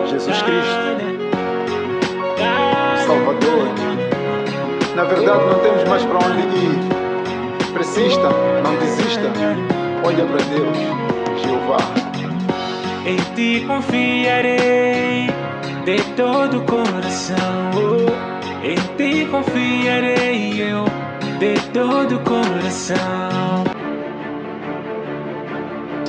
Jesus Cristo, Salvador. Na verdade não temos mais para onde ir. Persista, não desista. Olha para Deus, Jeová. Em ti confiarei de todo o coração. Em ti confiarei eu de todo o coração.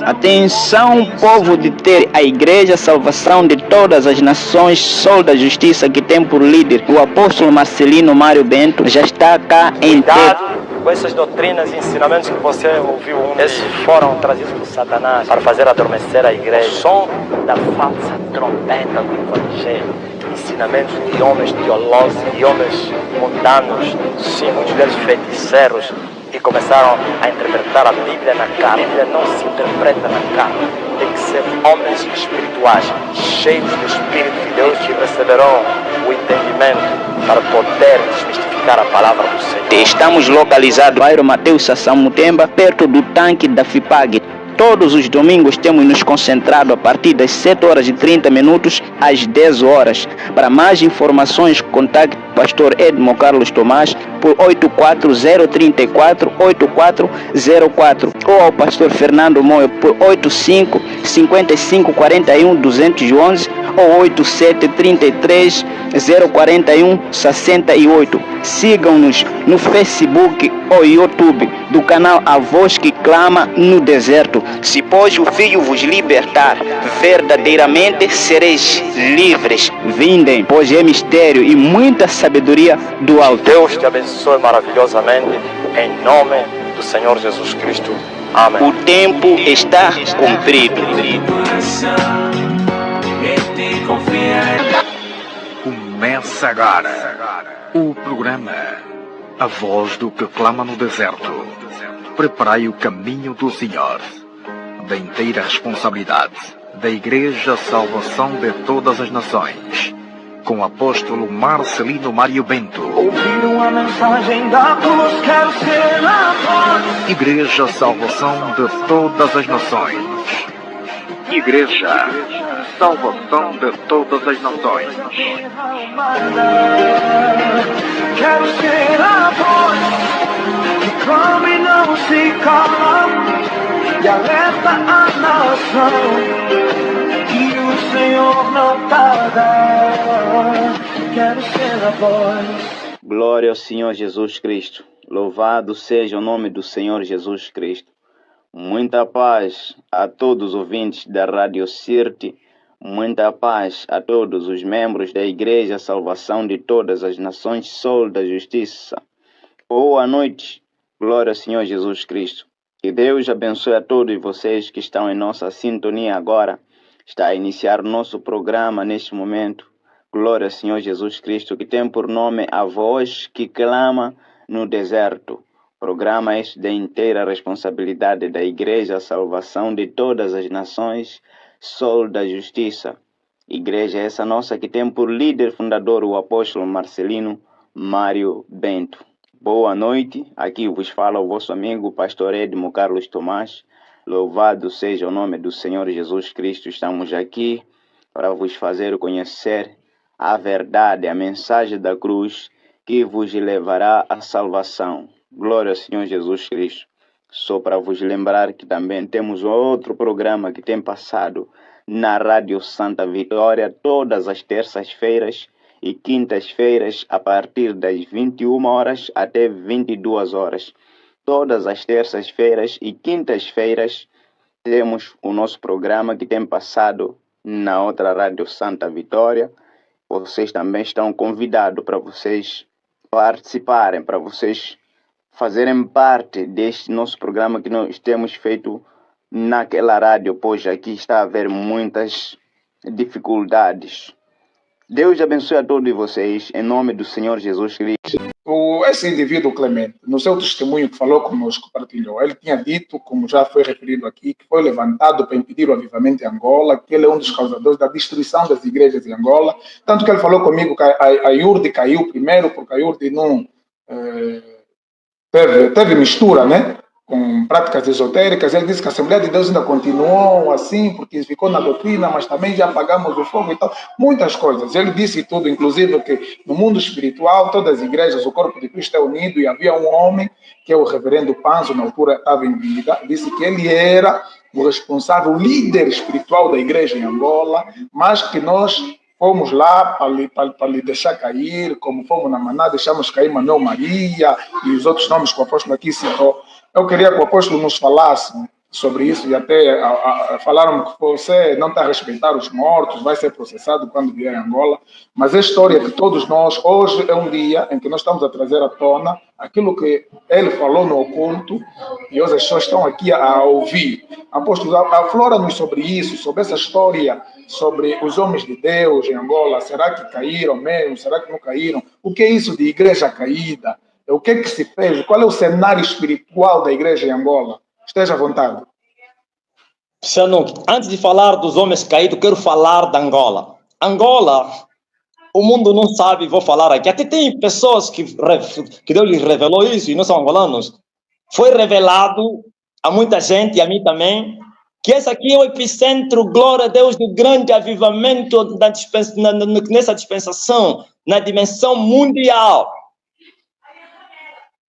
Atenção, povo de ter a Igreja Salvação de Todas as Nações, Sol da Justiça, que tem por líder o apóstolo Marcelino Mário Bento, já está cá em ter. Com essas doutrinas e ensinamentos que você ouviu, esses foram trazidos por Satanás para fazer adormecer a igreja. O som da falsa trombeta do Evangelho, ensinamentos de homens teólogos e homens mundanos, sim, muitos deles feiticeiros, que começaram a interpretar a Bíblia na carne. A Bíblia não se interpreta na carne. Tem que ser homens espirituais, cheios do Espírito de Deus, que receberão o entendimento para poder desmistificar a palavra do Senhor. Estamos localizados no bairro Mateus Sassão Mutemba, perto do tanque da FIPAG. Todos os domingos temos nos concentrado a partir das 7h30 às 10 horas. Para mais informações, contacte o pastor Edmo Carlos Tomás por 84034-8404 ou ao pastor Fernando Moio por 85-5541-211 ou 8733-041-68. Sigam-nos no Facebook ou YouTube do canal A Voz que Clama no Deserto. Se pois o Filho vos libertar, verdadeiramente sereis livres. Vindem, pois é mistério e muita sabedoria do alto. Deus te abençoe maravilhosamente, em nome do Senhor Jesus Cristo. Amém. O tempo está cumprido. Começa agora o programa A Voz do que Clama no Deserto. Preparai o caminho do Senhor. Da inteira responsabilidade da Igreja Salvação de Todas as Nações, com o apóstolo Marcelino Mário Bento. Ouviram a mensagem da cruz, quero ser a voz. Igreja Salvação de Todas as Nações. Igreja Salvação de Todas as Nações. Quero ser a voz que clama e não se cala e alerta a nação que o Senhor não tarda. Quero ser a voz. Glória ao Senhor Jesus Cristo. Louvado seja o nome do Senhor Jesus Cristo. Muita paz a todos os ouvintes da Rádio Sirte. Muita paz a todos os membros da Igreja Salvação de Todas as Nações, Sol da Justiça. Boa noite. Glória ao Senhor Jesus Cristo. Que Deus abençoe a todos vocês que estão em nossa sintonia agora. Está a iniciar o nosso programa neste momento. Glória ao Senhor Jesus Cristo, que tem por nome A Voz que Clama no Deserto. Programa este de inteira responsabilidade da Igreja Salvação de Todas as Nações, Sol da Justiça. Igreja essa nossa que tem por líder fundador o apóstolo Marcelino Mário Bento. Boa noite, aqui vos fala o vosso amigo pastor Edmo Carlos Tomás. Louvado seja o nome do Senhor Jesus Cristo. Estamos aqui para vos fazer conhecer a verdade, a mensagem da cruz que vos levará à salvação. Glória ao Senhor Jesus Cristo. Só para vos lembrar que também temos outro programa que tem passado na Rádio Santa Vitória todas as terças-feiras e quintas-feiras a partir das 21 horas até 22 horas. Todas as terças-feiras e quintas-feiras temos o nosso programa que tem passado na outra Rádio Santa Vitória. Vocês também estão convidados para vocês participarem, para vocês fazerem parte deste nosso programa que nós temos feito naquela rádio, pois aqui está a haver muitas dificuldades. Deus abençoe a todos vocês, em nome do Senhor Jesus Cristo. Esse indivíduo, Clemente, no seu testemunho que falou conosco, partilhou, ele tinha dito, como já foi referido aqui, que foi levantado para impedir o avivamento em Angola, que ele é um dos causadores da destruição das igrejas em Angola, tanto que ele falou comigo que a IURD caiu primeiro, porque a IURD não teve mistura, né? com práticas esotéricas. Ele disse que a Assembleia de Deus ainda continuou assim, porque ficou na doutrina, mas também já apagamos o fogo e tal. Muitas coisas. Ele disse tudo, inclusive que no mundo espiritual, todas as igrejas, o corpo de Cristo é unido, e havia um homem, que é o reverendo Panzo, na altura estava em vida, disse que ele era o responsável, o líder espiritual da igreja em Angola, mas que nós fomos lá para lhe deixar cair, como fomos na Maná, deixamos cair Manuel Maria e os outros nomes que o apóstolo aqui citou. Eu queria que o apóstolo nos falasse sobre isso, e até falaram que você não está a respeitar os mortos, vai ser processado quando vier a Angola, mas a história que todos nós, hoje é um dia em que nós estamos a trazer à tona aquilo que ele falou no oculto, e hoje as pessoas estão aqui a ouvir. Apóstolo, aflora-nos sobre isso, sobre essa história, sobre os homens de Deus em Angola. Será que caíram mesmo? Será que não caíram? O que é isso de igreja caída? O que é que se fez? Qual é o cenário espiritual da igreja em Angola? Esteja à vontade. Cristiano, antes de falar dos homens caídos, quero falar da Angola. Angola, o mundo não sabe, vou falar aqui. Até tem pessoas que Deus lhes revelou isso e não são angolanos. Foi revelado a muita gente, e a mim também, que esse aqui é o epicentro, glória a Deus, do grande avivamento nessa dispensação, na dimensão mundial.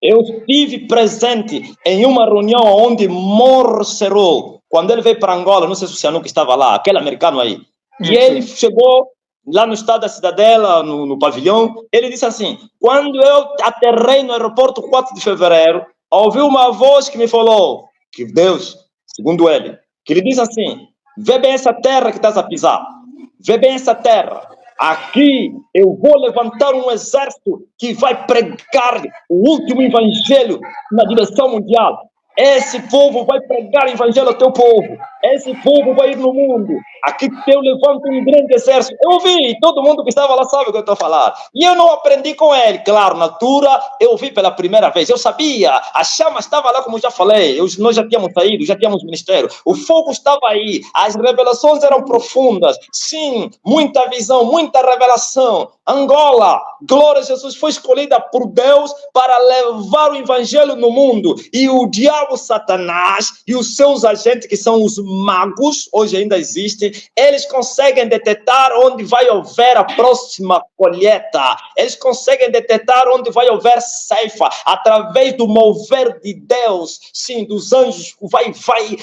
Eu estive presente em uma reunião onde Morris Cerrou, quando ele veio para Angola, não sei se o Cianuca estava lá, aquele americano aí, e ele chegou lá no estado da Cidadela, no pavilhão, ele disse assim: quando eu aterrei no aeroporto 4 de fevereiro, ouvi uma voz que me falou, que Deus, segundo ele, que ele disse assim: vê bem essa terra que estás a pisar, vê bem essa terra. Aqui eu vou levantar um exército que vai pregar o último evangelho na direção mundial. Esse povo vai pregar o evangelho ao teu povo. Esse povo vai ir no mundo. Aqui eu levanto um grande exército. Eu ouvi, todo mundo que estava lá sabe o que eu estou falando. E eu não aprendi com ele. Claro, na altura eu vi pela primeira vez. Eu sabia, a chama estava lá, como já falei. Nós já tínhamos saído, já tínhamos ministério. O fogo estava aí. As revelações eram profundas. Sim, muita visão, muita revelação. Angola, glória a Jesus, foi escolhida por Deus para levar o evangelho no mundo. E o diabo Satanás e os seus agentes, que são os magos, hoje ainda existem, eles conseguem detectar onde vai haver a próxima colheita. Eles conseguem detectar onde vai haver ceifa, através do mover de Deus, sim, dos anjos,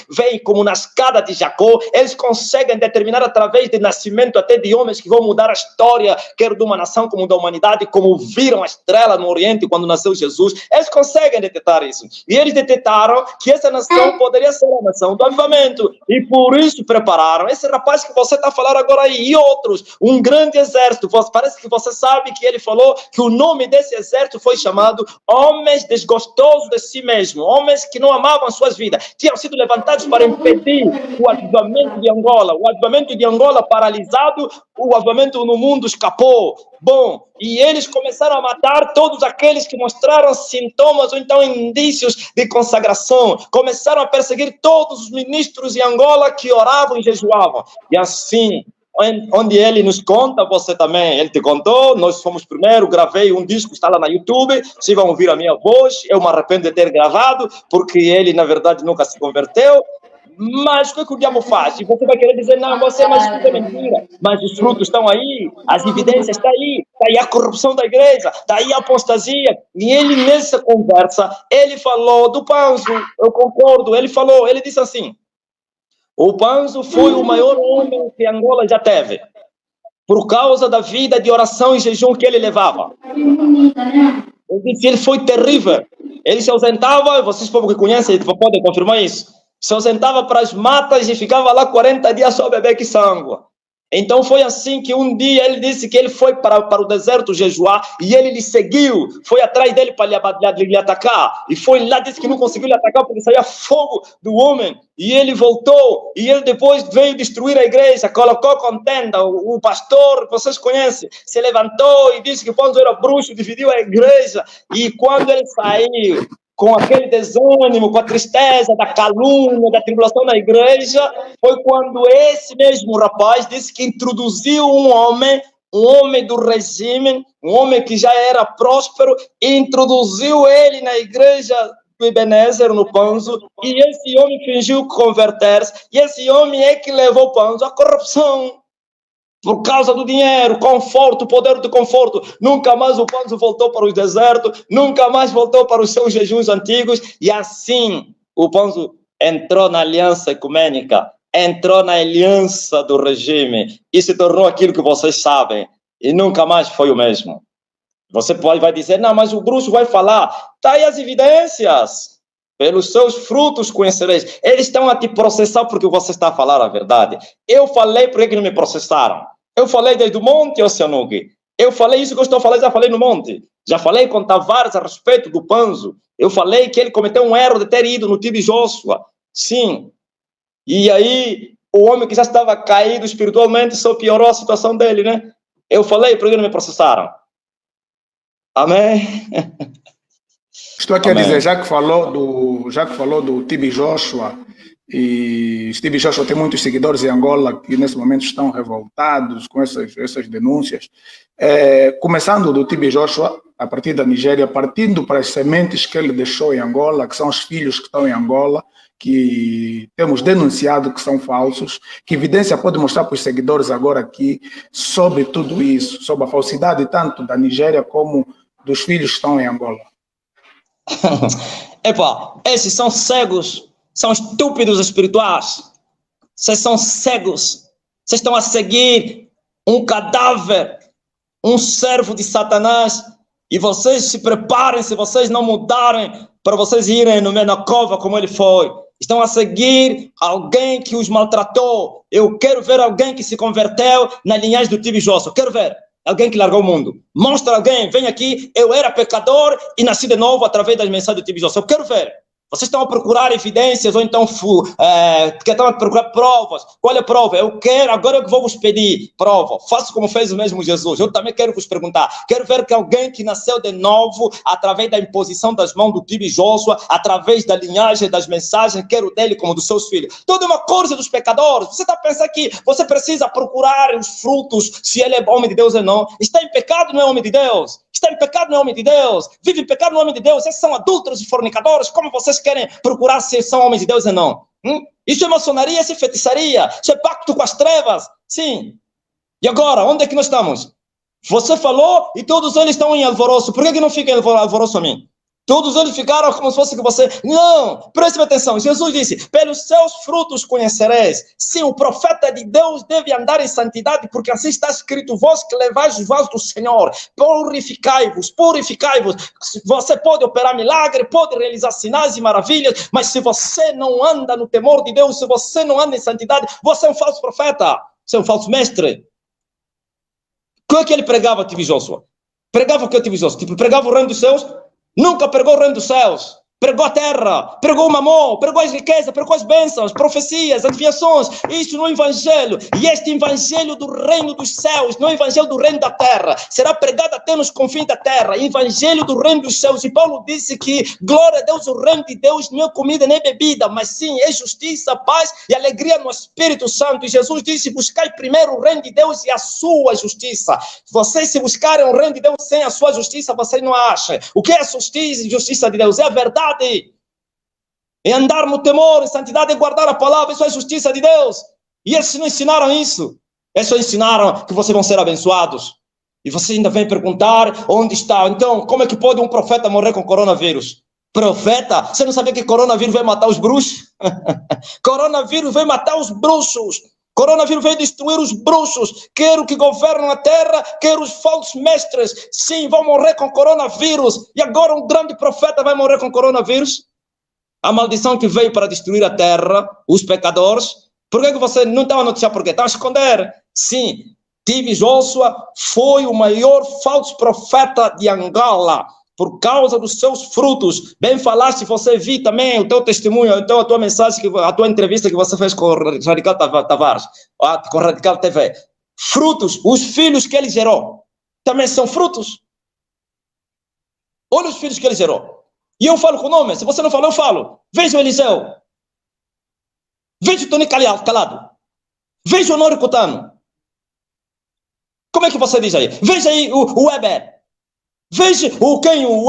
vem como na escada de Jacó. Eles conseguem determinar através do nascimento até de homens que vão mudar a história, quer de uma nação como da humanidade, como viram a estrela no Oriente quando nasceu Jesus. Eles conseguem detectar isso. E eles detectaram que essa nação poderia ser a nação do avivamento. E por isso prepararam esse rapaz que você está falando agora aí, e outros, um grande exército. Parece que você sabe que ele falou que o nome desse exército foi chamado homens desgostosos de si mesmo, homens que não amavam suas vidas, tinham sido levantados para impedir o avivamento de Angola. O avivamento de Angola paralisado, o avivamento no mundo escapou. Bom, e eles começaram a matar todos aqueles que mostraram sintomas ou então indícios de consagração. Começaram a perseguir todos os ministros em Angola que oravam e jejuavam. E assim, onde ele nos conta, você também, ele te contou, nós fomos primeiro, gravei um disco, está lá na YouTube, se vão ouvir a minha voz, eu me arrependo de ter gravado, porque ele, na verdade, nunca se converteu. Mas o que o diabo faz? E você vai querer dizer, não, você, mas isso é mentira. Mas os frutos estão aí, as evidências estão aí, está aí a corrupção da igreja, está aí a apostasia. E ele, nessa conversa, ele falou do Panzo, eu concordo, ele disse assim: o Panzo foi o maior homem que Angola já teve, por causa da vida de oração e jejum que ele levava. Eu disse, ele foi terrível. Ele se ausentava, vocês povo que conhecem podem confirmar isso, se ausentava para as matas e ficava lá 40 dias só beber que sangue. Então foi assim que um dia ele disse que ele foi para o deserto jejuar e ele lhe seguiu, foi atrás dele para lhe atacar, e foi lá, disse que não conseguiu lhe atacar porque saía fogo do homem, e ele voltou, e ele depois veio destruir a igreja, colocou contenda, o pastor, vocês conhecem, se levantou e disse que Panzo era bruxo, dividiu a igreja, e quando ele saiu, com aquele desânimo, com a tristeza da calúnia, da tribulação na igreja, foi quando esse mesmo rapaz disse que introduziu um homem do regime, um homem que já era próspero, e introduziu ele na igreja do Ebenezer no Panzo, e esse homem fingiu converter-se, e esse homem é que levou o Panzo à corrupção. Por causa do dinheiro, conforto, o poder do conforto. Nunca mais o Panzo voltou para os desertos, nunca mais voltou para os seus jejuns antigos, e assim o Panzo entrou na aliança ecumênica, entrou na aliança do regime, e se tornou aquilo que vocês sabem, e nunca mais foi o mesmo. Você vai dizer, não, mas o bruxo vai falar. Está aí as evidências. Pelos seus frutos conhecereis. Eles estão a te processar porque você está a falar a verdade. Eu falei, por que não me processaram? Eu falei desde o Monte Oceanuque. Eu falei isso que eu estou falando, já falei no Monte. Já falei com Tavares a respeito do Panzo. Eu falei que ele cometeu um erro de ter ido no Tibi Joshua. Sim. E aí, o homem que já estava caído espiritualmente só piorou a situação dele, né? Eu falei, por que não me processaram? Amém? Estou aqui Amém. a dizer, já que falou do Tibi Joshua, e Tibi Joshua tem muitos seguidores em Angola que nesse momento estão revoltados com essas denúncias. Começando do Tibi Joshua, a partir da Nigéria, partindo para as sementes que ele deixou em Angola, que são os filhos que estão em Angola, que temos denunciado que são falsos, que evidência pode mostrar para os seguidores agora aqui sobre tudo isso, sobre a falsidade tanto da Nigéria como dos filhos que estão em Angola. Epa, esses são cegos, são estúpidos espirituais. Vocês são cegos. Vocês estão a seguir um cadáver, um servo de Satanás. E vocês se preparem, se vocês não mudarem, para vocês irem na cova como ele foi. Estão a seguir alguém que os maltratou. Eu quero ver alguém que se converteu na linhagem do Tibi Joshua. Quero ver. Alguém que largou o mundo. Mostra alguém, vem aqui, eu era pecador e nasci de novo através das mensagens do Tibi Joshua. Eu quero ver. Vocês estão a procurar evidências ou então estão a procurar provas. Qual é a prova? Eu quero, agora eu vou vos pedir prova. Faça como fez o mesmo Jesus. Eu também quero vos perguntar. Quero ver que alguém que nasceu de novo através da imposição das mãos do Tibi Joshua, através da linhagem, das mensagens, quero dele como dos seus filhos. Toda uma coisa dos pecadores. Você está pensando que você precisa procurar os frutos, se ele é homem de Deus ou não. Está em pecado, não é homem de Deus. Está em pecado, não é homem de Deus. Vive em pecado, não é homem de Deus. Esses são adúlteros e fornicadores. Como vocês querem procurar se são homens de Deus ou não? Isso é maçonaria, isso é feitiçaria. Isso é pacto com as trevas. Sim. E agora, onde é que nós estamos? Você falou e todos eles estão em alvoroço. Por que não fica em alvoroço a mim? Todos eles ficaram como se fosse que você... Não, preste atenção. Jesus disse, pelos seus frutos conhecereis. Sim, o profeta de Deus deve andar em santidade, porque assim está escrito, vós que levais os vasos do Senhor, purificai-vos, purificai-vos. Você pode operar milagre, pode realizar sinais e maravilhas, mas se você não anda no temor de Deus, se você não anda em santidade, você é um falso profeta, você é um falso mestre. O que é que ele pregava, Tibi Joshua? Pregava o que, Tibi Joshua? Pregava o reino dos céus? Nunca pregou o reino dos céus, pregou a terra, pregou o mamon, pregou as riquezas, pregou as bênçãos, profecias, adivinhações, isso no evangelho. E este evangelho do reino dos céus, não é o evangelho do reino da terra, será pregado até nos confins da terra, evangelho do reino dos céus. E Paulo disse que, glória a Deus, o reino de Deus não é comida nem bebida, mas sim é justiça, paz e alegria no Espírito Santo. E Jesus disse, buscai primeiro o reino de Deus e a sua justiça. Vocês se buscarem o reino de Deus sem a sua justiça, vocês não acham. O que é a justiça de Deus? É a verdade. É andar no temor, em santidade, é guardar a palavra, isso é a justiça de Deus. E eles não ensinaram isso. Eles só ensinaram que vocês vão ser abençoados. E você ainda vem perguntar onde está. Então, como é que pode um profeta morrer com coronavírus? Profeta? Você não sabia que coronavírus vai matar os bruxos? Coronavírus vai matar os bruxos. Coronavírus veio destruir os bruxos, quer o que governam a terra, quer os falsos mestres. Sim, vão morrer com coronavírus. E agora um grande profeta vai morrer com coronavírus? A maldição que veio para destruir a terra, os pecadores. Por que você não estava a noticiar por quê? Estava a esconder. Sim, Tibi Joshua foi o maior falso profeta de Angola. Por causa dos seus frutos. Bem falaste, você viu também o teu testemunho, então a tua mensagem, a tua entrevista que você fez com o Radical Tavares, com o Radical TV. Frutos, os filhos que ele gerou, também são frutos. Olha os filhos que ele gerou. E eu falo com o nome, se você não falou, eu falo. Veja o Eliseu. Veja o Tony Calado. Veja o Nori Cutano. Como é que você diz aí? Veja aí o Weber. Veja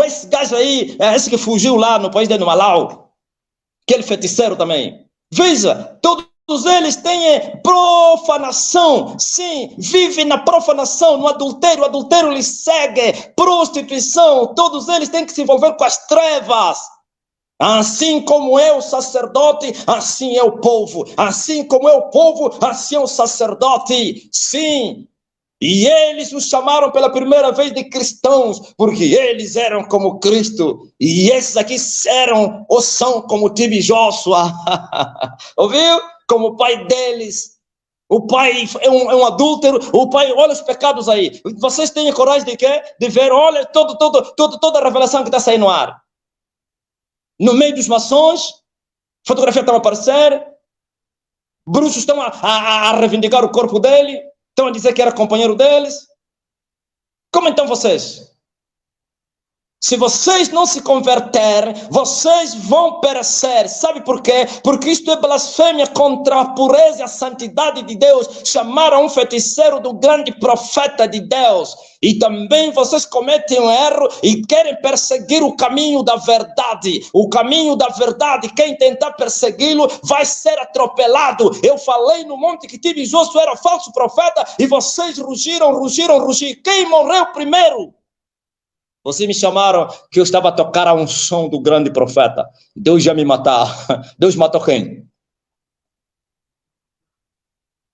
esse gajo aí, esse que fugiu lá no país de Malau, aquele feiticeiro também. Veja, todos eles têm profanação, sim, vivem na profanação, no adultério, o adultério lhes segue, prostituição, todos eles têm que se envolver com as trevas. Assim como é o sacerdote, assim é o povo. Assim como é o povo, assim é o sacerdote. Sim. E eles os chamaram pela primeira vez de cristãos, porque eles eram como Cristo. E esses aqui eram ou são como Tibi Joshua. Ouviu? Como o pai deles. O pai é um adúltero. O pai, olha os pecados aí. Vocês têm coragem de quê? De ver, olha toda a revelação que está saindo no ar. No meio dos maçons, fotografia estão a aparecer, bruxos estão a reivindicar o corpo dele, estão a dizer que era companheiro deles. Como então vocês? Se vocês não se converterem, vocês vão perecer. Sabe por quê? Porque isto é blasfêmia contra a pureza e a santidade de Deus. Chamaram um feiticeiro do grande profeta de Deus. E também vocês cometem um erro e querem perseguir o caminho da verdade. O caminho da verdade, quem tentar persegui-lo vai ser atropelado. Eu falei no monte que Tibi Joshua era falso profeta e vocês rugiram. Quem morreu primeiro? Vocês me chamaram que eu estava a tocar a um som do grande profeta. Deus ia me matar. Deus matou quem?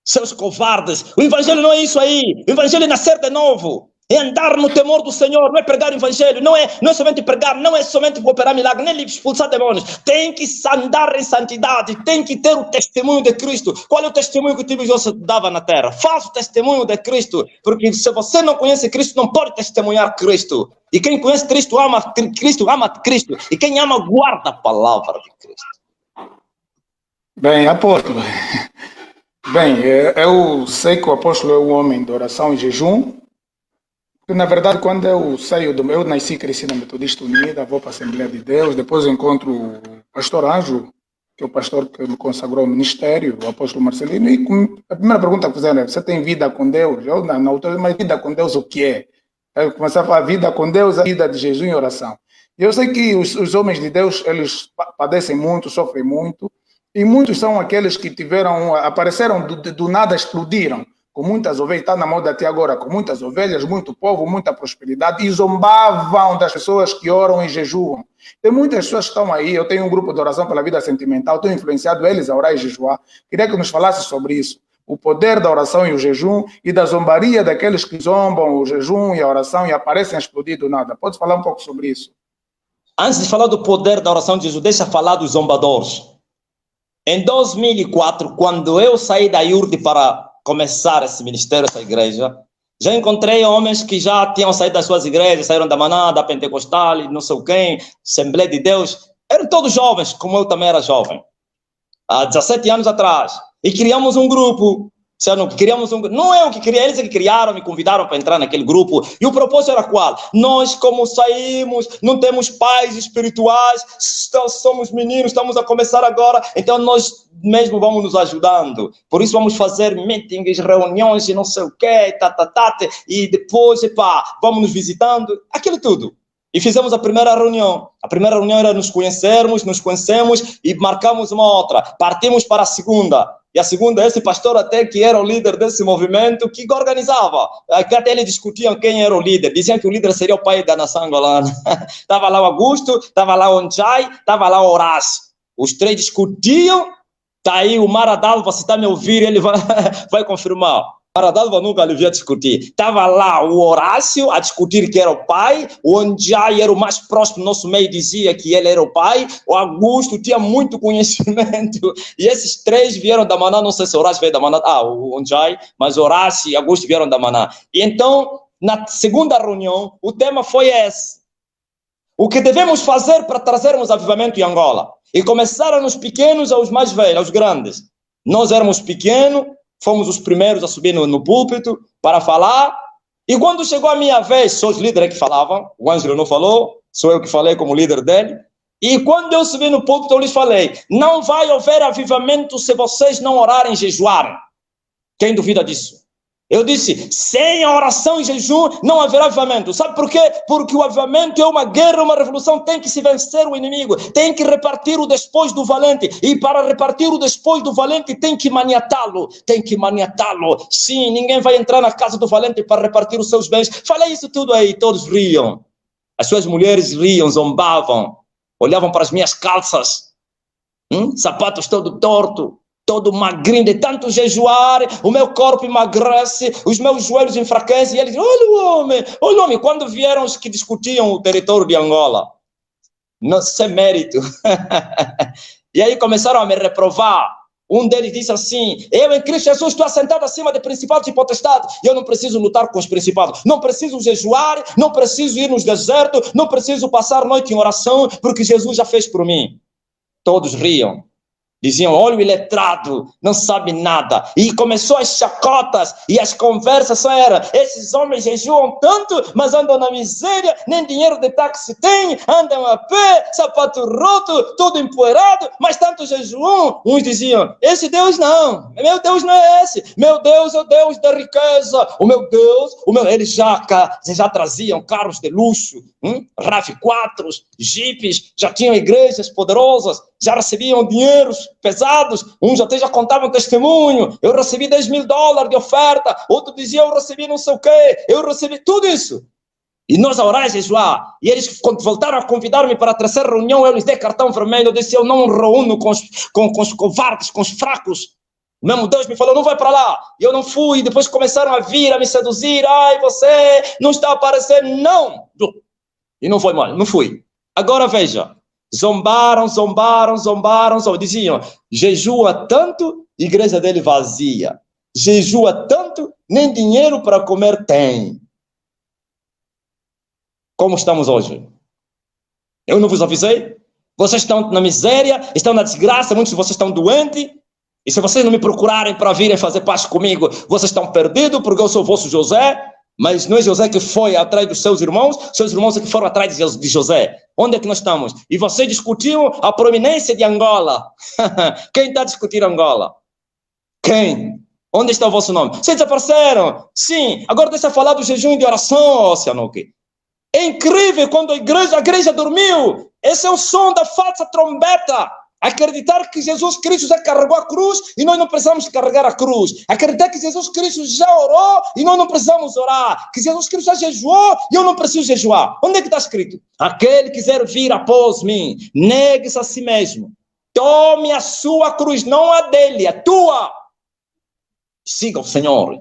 Seus covardes. O evangelho não é isso aí. O evangelho é nascer de novo. É andar no temor do Senhor. Não é pregar o evangelho. Não é somente pregar. Não é somente operar milagre. Nem expulsar demônios. Tem que andar em santidade. Tem que ter o testemunho de Cristo. Qual é o testemunho que o Tibi Joshua dava na terra? Falso testemunho de Cristo. Porque se você não conhece Cristo, não pode testemunhar Cristo. E quem conhece Cristo ama Cristo. E quem ama, guarda a palavra de Cristo. Bem, apóstolo. Bem, eu sei que o apóstolo é um homem de oração e jejum. Na verdade, quando eu nasci e cresci na Metodista Unida, vou para a Assembleia de Deus, depois eu encontro o pastor Anjo, que é o pastor que me consagrou ao ministério, o apóstolo Marcelino, e a primeira pergunta que fizeram é: você tem vida com Deus? Eu, na altura, mas vida com Deus o que é? Eu comecei a falar: vida com Deus é vida de jejum e oração. E eu sei que os homens de Deus, eles padecem muito, sofrem muito, e muitos são aqueles que apareceram do nada, explodiram, com muitas ovelhas, está na moda até agora, com muitas ovelhas, muito povo, muita prosperidade, e zombavam das pessoas que oram e jejuam. Tem muitas pessoas que estão aí, eu tenho um grupo de oração pela vida sentimental, tenho influenciado eles a orar e jejuar. Queria que nos falasse sobre isso, o poder da oração e o jejum, e da zombaria daqueles que zombam o jejum e a oração e aparecem a explodir do nada. Pode falar um pouco sobre isso? Antes de falar do poder da oração de jejum, deixa eu falar dos zombadores. Em 2004, quando eu saí da IURD para começar esse ministério, essa igreja, já encontrei homens que já tinham saído das suas igrejas, saíram da Maná, da Pentecostal, não sei quem, Assembleia de Deus, eram todos jovens, como eu também era jovem, há 17 anos atrás, e criamos um grupo. Não é o que criei, eles é que criaram, me convidaram para entrar naquele grupo. E o propósito era qual? Nós, como saímos, não temos pais espirituais, somos meninos, estamos a começar agora, então nós mesmo vamos nos ajudando. Por isso vamos fazer meetings, reuniões e não sei o quê, e depois, vamos nos visitando, aquilo tudo. E fizemos a primeira reunião. A primeira reunião era nos conhecemos e marcamos uma outra. Partimos para a segunda. E a segunda, esse pastor até que era o líder desse movimento, que organizava. Até eles discutiam quem era o líder. Diziam que o líder seria o pai da nação angolana. Estava lá o Augusto, estava lá o Onjai, estava lá o Horácio. Os três discutiam. Está aí o Maradalva, se está me ouvindo, ele vai confirmar. Maradalva nunca lhe via discutir. Estava lá o Horácio a discutir que era o pai, o Onjai era o mais próximo do nosso meio, dizia que ele era o pai, o Augusto tinha muito conhecimento, e esses três vieram da Maná, não sei se o Horácio veio da Maná, o Onjai, mas Horácio e Augusto vieram da Maná. E então, na segunda reunião, o tema foi esse: o que devemos fazer para trazermos avivamento em Angola? E começaram os pequenos aos mais velhos, aos grandes. Nós éramos pequenos, fomos os primeiros a subir no púlpito para falar, e quando chegou a minha vez, sou os líderes que falavam, o Ângelo não falou, sou eu que falei como líder dele, e quando eu subi no púlpito eu lhes falei: não vai haver avivamento se vocês não orarem e jejuarem. Quem duvida disso? Eu disse, sem a oração e jejum não haverá avivamento. Sabe por quê? Porque o avivamento é uma guerra, uma revolução. Tem que se vencer o inimigo. Tem que repartir o depois do valente. E para repartir o depois do valente, tem que maniatá-lo. Tem que maniatá-lo. Sim, ninguém vai entrar na casa do valente para repartir os seus bens. Falei isso tudo aí, todos riam. As suas mulheres riam, zombavam. Olhavam para as minhas calças. Sapatos todo torto. Todo magrinho, de tanto jejuar, o meu corpo emagrece, os meus joelhos enfraquecem, e eles, olha o homem, quando vieram os que discutiam o território de Angola, não, sem mérito, e aí começaram a me reprovar. Um deles disse assim, eu em Cristo Jesus estou assentado acima de principados e potestades, e eu não preciso lutar com os principados, não preciso jejuar, não preciso ir nos desertos, não preciso passar noite em oração, porque Jesus já fez por mim. Todos riam. Diziam, olha o iletrado, não sabe nada. E começou as chacotas e as conversas só eram, esses homens jejuam tanto, mas andam na miséria, nem dinheiro de táxi tem, andam a pé, sapato roto, tudo empoeirado, mas tanto jejuam. Uns diziam, esse Deus não, meu Deus não é esse, meu Deus é o Deus da riqueza, o meu Deus, eles já traziam carros de luxo, RAV4, jipes, já tinham igrejas poderosas, já recebiam dinheiros pesados, uns até já contavam testemunho, eu recebi $10.000 de oferta, outro dizia, eu recebi não sei o quê, eu recebi tudo isso. E nós a orar e jejuar, e eles voltaram a convidar-me para a terceira reunião, eu lhes dei cartão vermelho, eu disse, eu não reúno com os covardes, com os fracos. O mesmo Deus me falou, não vai para lá, e eu não fui, depois começaram a vir, a me seduzir, ai, você não está aparecendo, não. E não foi mal, não fui. Agora veja, zombaram, diziam, jejua tanto, igreja dele vazia. Jejua tanto, nem dinheiro para comer tem. Como estamos hoje? Eu não vos avisei? Vocês estão na miséria, estão na desgraça, muitos de vocês estão doentes. E se vocês não me procurarem para virem fazer paz comigo, vocês estão perdidos, porque eu sou vosso José. Mas não é José que foi atrás dos seus irmãos é que foram atrás de José. Onde é que nós estamos? E vocês discutiam a prominência de Angola. Quem está discutindo Angola? Quem? Onde está o vosso nome? Vocês desapareceram. Sim, agora deixa eu falar do jejum e de oração, Sianuki. É incrível quando a igreja dormiu. Esse é o som da falsa trombeta. Acreditar que Jesus Cristo já carregou a cruz e nós não precisamos carregar a cruz. Acreditar que Jesus Cristo já orou e nós não precisamos orar. Que Jesus Cristo já jejuou e eu não preciso jejuar. Onde é que está escrito? Aquele que quiser vir após mim, negue-se a si mesmo. Tome a sua cruz, não a dele, a tua. Siga o Senhor.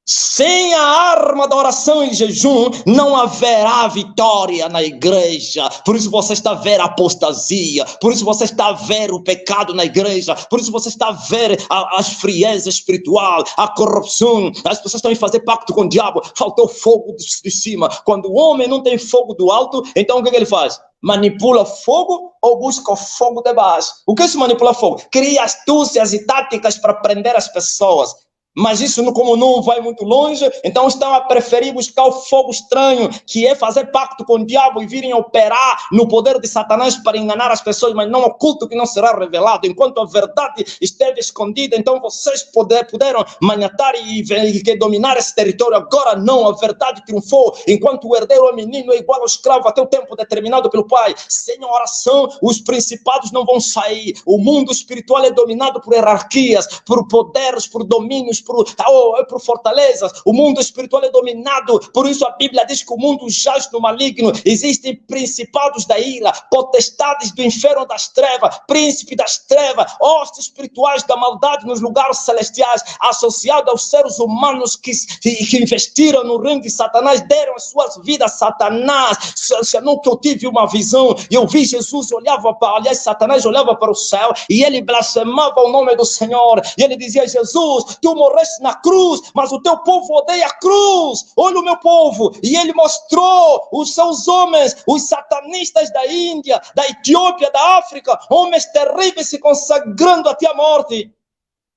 Sem a arma da oração e jejum, não haverá vitória na igreja. Por isso você está a ver a apostasia, por isso você está a ver o pecado na igreja, por isso você está a ver a frieza espiritual, a corrupção. As pessoas estão a fazer pacto com o diabo, faltou fogo de cima. Quando o homem não tem fogo do alto, então o que ele faz? Manipula fogo ou busca o fogo de baixo. O que é isso manipular fogo? Cria astúcias e táticas para prender as pessoas. Mas isso, como não vai muito longe, então estão a preferir buscar o fogo estranho, que é fazer pacto com o diabo e virem operar no poder de Satanás para enganar as pessoas, mas não oculto que não será revelado. Enquanto a verdade esteve escondida, então vocês puderam maniatar e dominar esse território. Agora não, a verdade triunfou. Enquanto o herdeiro é menino, é igual ao escravo até o tempo determinado pelo pai. Sem a oração, os principados não vão sair. O mundo espiritual é dominado por hierarquias, por poderes, por domínios, por fortalezas. O mundo espiritual é dominado, por isso a Bíblia diz que o mundo jaz no maligno. Existem principados da ira, potestades do inferno das trevas, príncipe das trevas, hostes espirituais da maldade nos lugares celestiais, associados aos seres humanos que investiram no reino de Satanás, deram as suas vidas a Satanás. Nunca eu tive uma visão e eu vi Jesus Satanás olhava para o céu e ele blasfemava o nome do Senhor e ele dizia, Jesus, tu morreste na cruz, mas o teu povo odeia a cruz. Olha o meu povo. E ele mostrou os seus homens, os satanistas da Índia, da Etiópia, da África, homens terríveis se consagrando até a morte.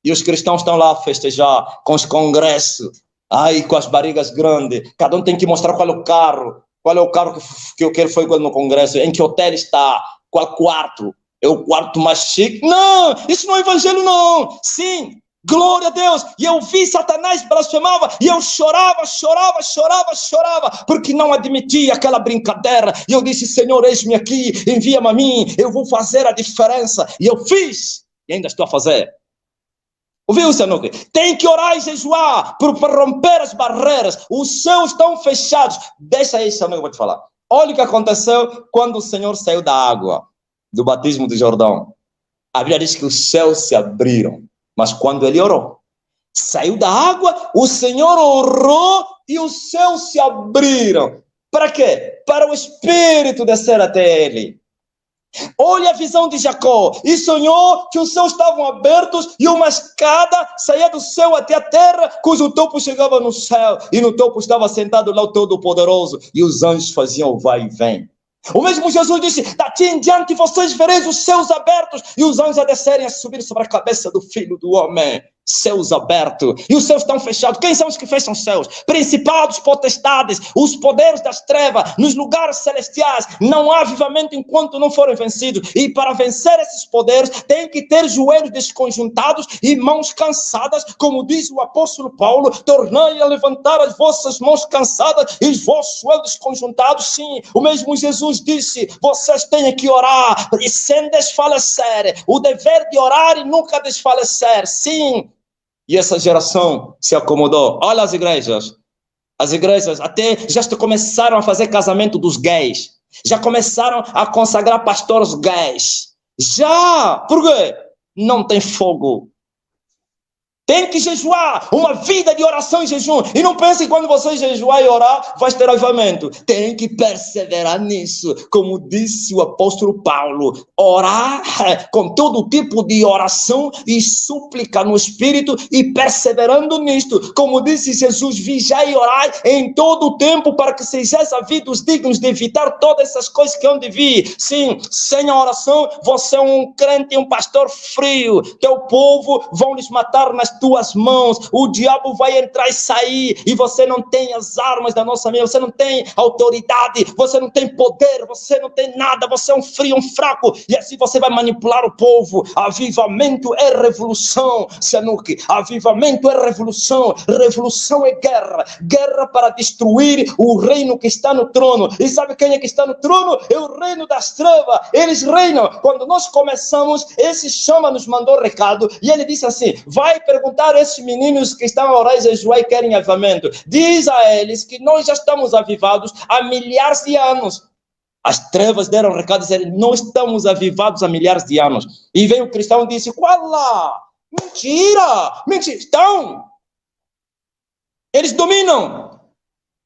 E os cristãos estão lá a festejar com os congressos, com as barrigas grandes. Cada um tem que mostrar qual é o carro que ele foi no congresso, em que hotel está, qual quarto. É o quarto mais chique. Não, isso não é evangelho não. Sim, Glória a Deus. E eu vi Satanás blasfemava. E eu chorava, porque não admitia aquela brincadeira. E eu disse, Senhor, eis-me aqui, envia-me a mim, eu vou fazer a diferença. E eu fiz, e ainda estou a fazer. Ouviu, Sanuque? Tem que orar e jejuar para romper as barreiras. Os céus estão fechados. Deixa aí, Sanuque, eu vou te falar. Olha o que aconteceu quando o Senhor saiu da água, do batismo do Jordão. A Bíblia diz que os céus se abriram. Mas quando ele orou, saiu da água, o Senhor orou e os céus se abriram. Para quê? Para o Espírito descer até ele. Olha a visão de Jacó. E sonhou que os céus estavam abertos e uma escada saía do céu até a terra, cujo topo chegava no céu. E no topo estava sentado lá o Todo-Poderoso. E os anjos faziam o vai e vem. O mesmo Jesus disse, daqui em diante vocês vereis os céus abertos e os anjos a descerem a subir sobre a cabeça do Filho do Homem. Céus abertos. E os céus estão fechados. Quem são os que fecham os céus? Principados, potestades, os poderes das trevas, nos lugares celestiais. Não há avivamento enquanto não forem vencidos. E para vencer esses poderes, tem que ter joelhos desconjuntados e mãos cansadas, como diz o apóstolo Paulo, tornai a levantar as vossas mãos cansadas e os vossos joelhos desconjuntados. Sim, o mesmo Jesus disse, vocês têm que orar e sem desfalecer. O dever de orar e nunca desfalecer. Sim. E essa geração se acomodou. Olha as igrejas. As igrejas até já começaram a fazer casamento dos gays. Já começaram a consagrar pastores gays. Já! Por quê? Não tem fogo. Tem que jejuar, uma vida de oração e jejum. E não pense que quando você jejuar e orar, vai ter avivamento. Tem que perseverar nisso. Como disse o apóstolo Paulo, orar com todo tipo de oração e súplica no Espírito e perseverando nisto. Como disse Jesus, vigiai e orai em todo o tempo para que sejais havidos dignos de evitar todas essas coisas que hão de vir. Sim, sem a oração, você é um crente e um pastor frio. Teu povo vão lhes matar nas tuas mãos, o diabo vai entrar e sair, e você não tem as armas da nossa mão, você não tem autoridade, você não tem poder, você não tem nada, você é um frio, um fraco, e assim você vai manipular o povo. Avivamento é revolução, Sanuque, avivamento é revolução, revolução é guerra, guerra para destruir o reino que está no trono. E sabe quem é que está no trono? É o reino das trevas. Eles reinam. Quando nós começamos, esse chama nos mandou recado, e ele disse assim, vai perguntar a esses meninos que estão a orar e jejuar e querem avivamento. Diz a eles que nós já estamos avivados há milhares de anos. As trevas deram recados, não estamos avivados há milhares de anos. E veio o cristão e disse, qual lá? Mentira! Mentira! Estão! Eles dominam.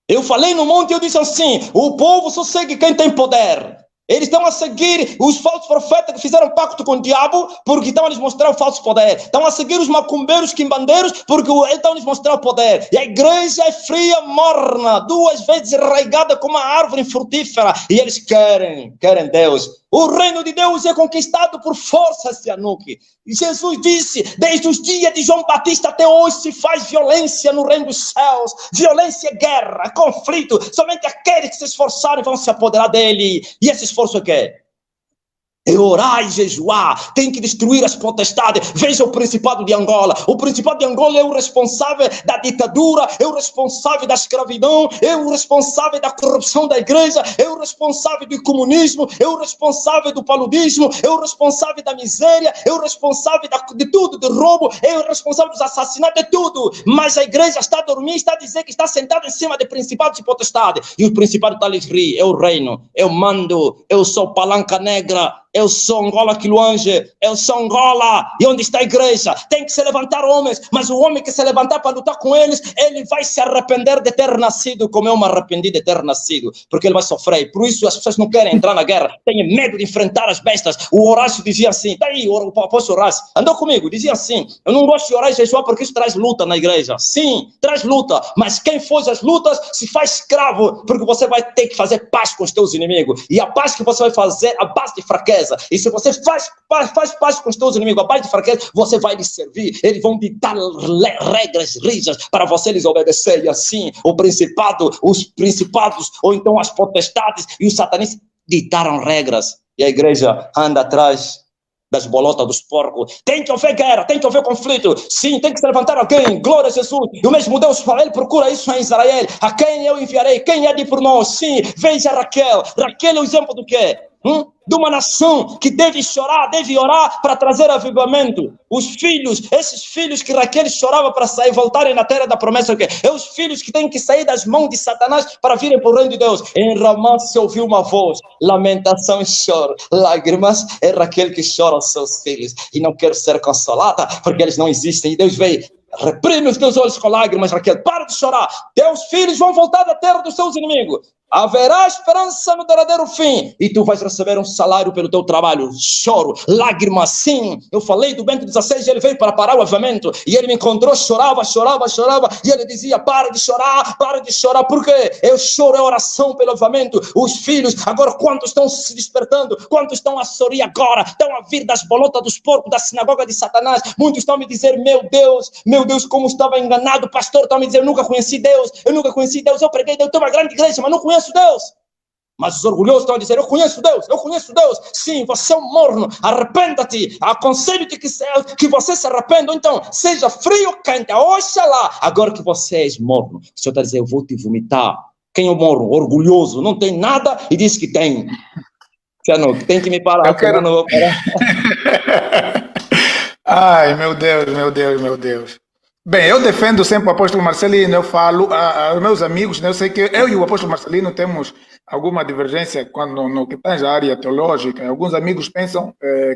Eu falei no monte e eu disse assim, o povo só segue quem tem poder. Eles estão a seguir os falsos profetas que fizeram pacto com o diabo porque estão a lhes mostrar o falso poder. Estão a seguir os macumbeiros, quimbandeiros porque eles estão a lhes mostrar o poder. E a igreja é fria, morna, 2 vezes arraigada como uma árvore frutífera. E eles querem Deus. O reino de Deus é conquistado por força, Sanuque. E Jesus disse, desde os dias de João Batista até hoje se faz violência no reino dos céus. Violência é guerra, conflito. Somente aqueles que se esforçarem vão se apoderar dele. E esse esforço é quê? É orar e jejuar, tem que destruir as potestades. Veja o Principado de Angola. O Principado de Angola é o responsável da ditadura, é o responsável da escravidão, é o responsável da corrupção da igreja, é o responsável do comunismo, é o responsável do paludismo, é o responsável da miséria, é o responsável de tudo, do roubo, é o responsável dos assassinatos, de tudo. Mas a igreja está a dormir, está a dizer que está sentada em cima de principados e potestades. E o Principado está a lhes rir, é o reino, eu mando, eu sou palanca negra. Eu sou Angola Quiluange, eu sou Angola. E onde está a igreja? Tem que se levantar homens, mas o homem que se levantar para lutar com eles, ele vai se arrepender de ter nascido como eu me arrependi de ter nascido, porque ele vai sofrer. Por isso as pessoas não querem entrar na guerra, têm medo de enfrentar as bestas. O Horácio dizia assim, tá aí, o apóstolo Horácio, andou comigo, dizia assim, eu não gosto de orar e jejuar porque isso traz luta na igreja. Sim, traz luta, mas quem foge às lutas se faz escravo, porque você vai ter que fazer paz com os teus inimigos, e a paz que você vai fazer a base de fraqueza. E se você faz paz com os teus inimigos, a paz de fraqueza, você vai lhes servir. Eles vão te dar regras rijas para você lhes obedecer. E assim, o principado, os principados, ou então as potestades e os satanistas ditaram regras. E a igreja anda atrás das bolotas dos porcos. Tem que haver guerra, tem que haver conflito. Sim, tem que se levantar alguém. Glória a Jesus. E o mesmo Deus fala, ele procura isso em Israel. A quem eu enviarei? Quem é de por nós? Sim, veja Raquel. Raquel é o exemplo do quê? De uma nação que deve chorar, deve orar para trazer avivamento. Os filhos, esses filhos que Raquel chorava para sair, voltarem na terra da promessa, é os filhos que têm que sair das mãos de Satanás para virem para o reino de Deus. Em Ramá se ouviu uma voz, lamentação e choro, lágrimas. É Raquel que chora aos seus filhos e não quer ser consolada porque eles não existem. E Deus veio, reprime os teus olhos com lágrimas, Raquel, para de chorar. Teus filhos vão voltar da terra dos seus inimigos. Haverá esperança no derradeiro fim e tu vais receber um salário pelo teu trabalho. Choro, lágrimas, sim. Eu falei do Bento XVI, ele veio para parar o avivamento e ele me encontrou, chorava e ele dizia, para de chorar, por quê? Eu choro, é oração pelo avivamento. Os filhos, agora quantos estão se despertando, quantos estão a sorrir agora, estão a vir das bolotas dos porcos, da sinagoga de Satanás. Muitos estão a me dizer, meu Deus, como estava enganado, pastor, estão a me dizer, eu nunca conheci Deus, eu preguei, eu tenho uma grande igreja, mas não conheço Deus. Mas os orgulhosos estão a dizer, eu conheço Deus. Sim, você é um morno, arrependa-te, aconselho-te que você se arrependa. Então, seja frio ou quente, oxalá, agora que você és morno. O Senhor está a dizer, eu vou te vomitar. Quem é o morno? Orgulhoso, não tem nada e diz que tem. Não, tem que me parar, eu não vou parar. Ai, meu Deus. Bem, eu defendo sempre o apóstolo Marcelino, eu falo aos meus amigos, né, eu sei que eu e o apóstolo Marcelino temos alguma divergência no que tange a área teológica. Alguns amigos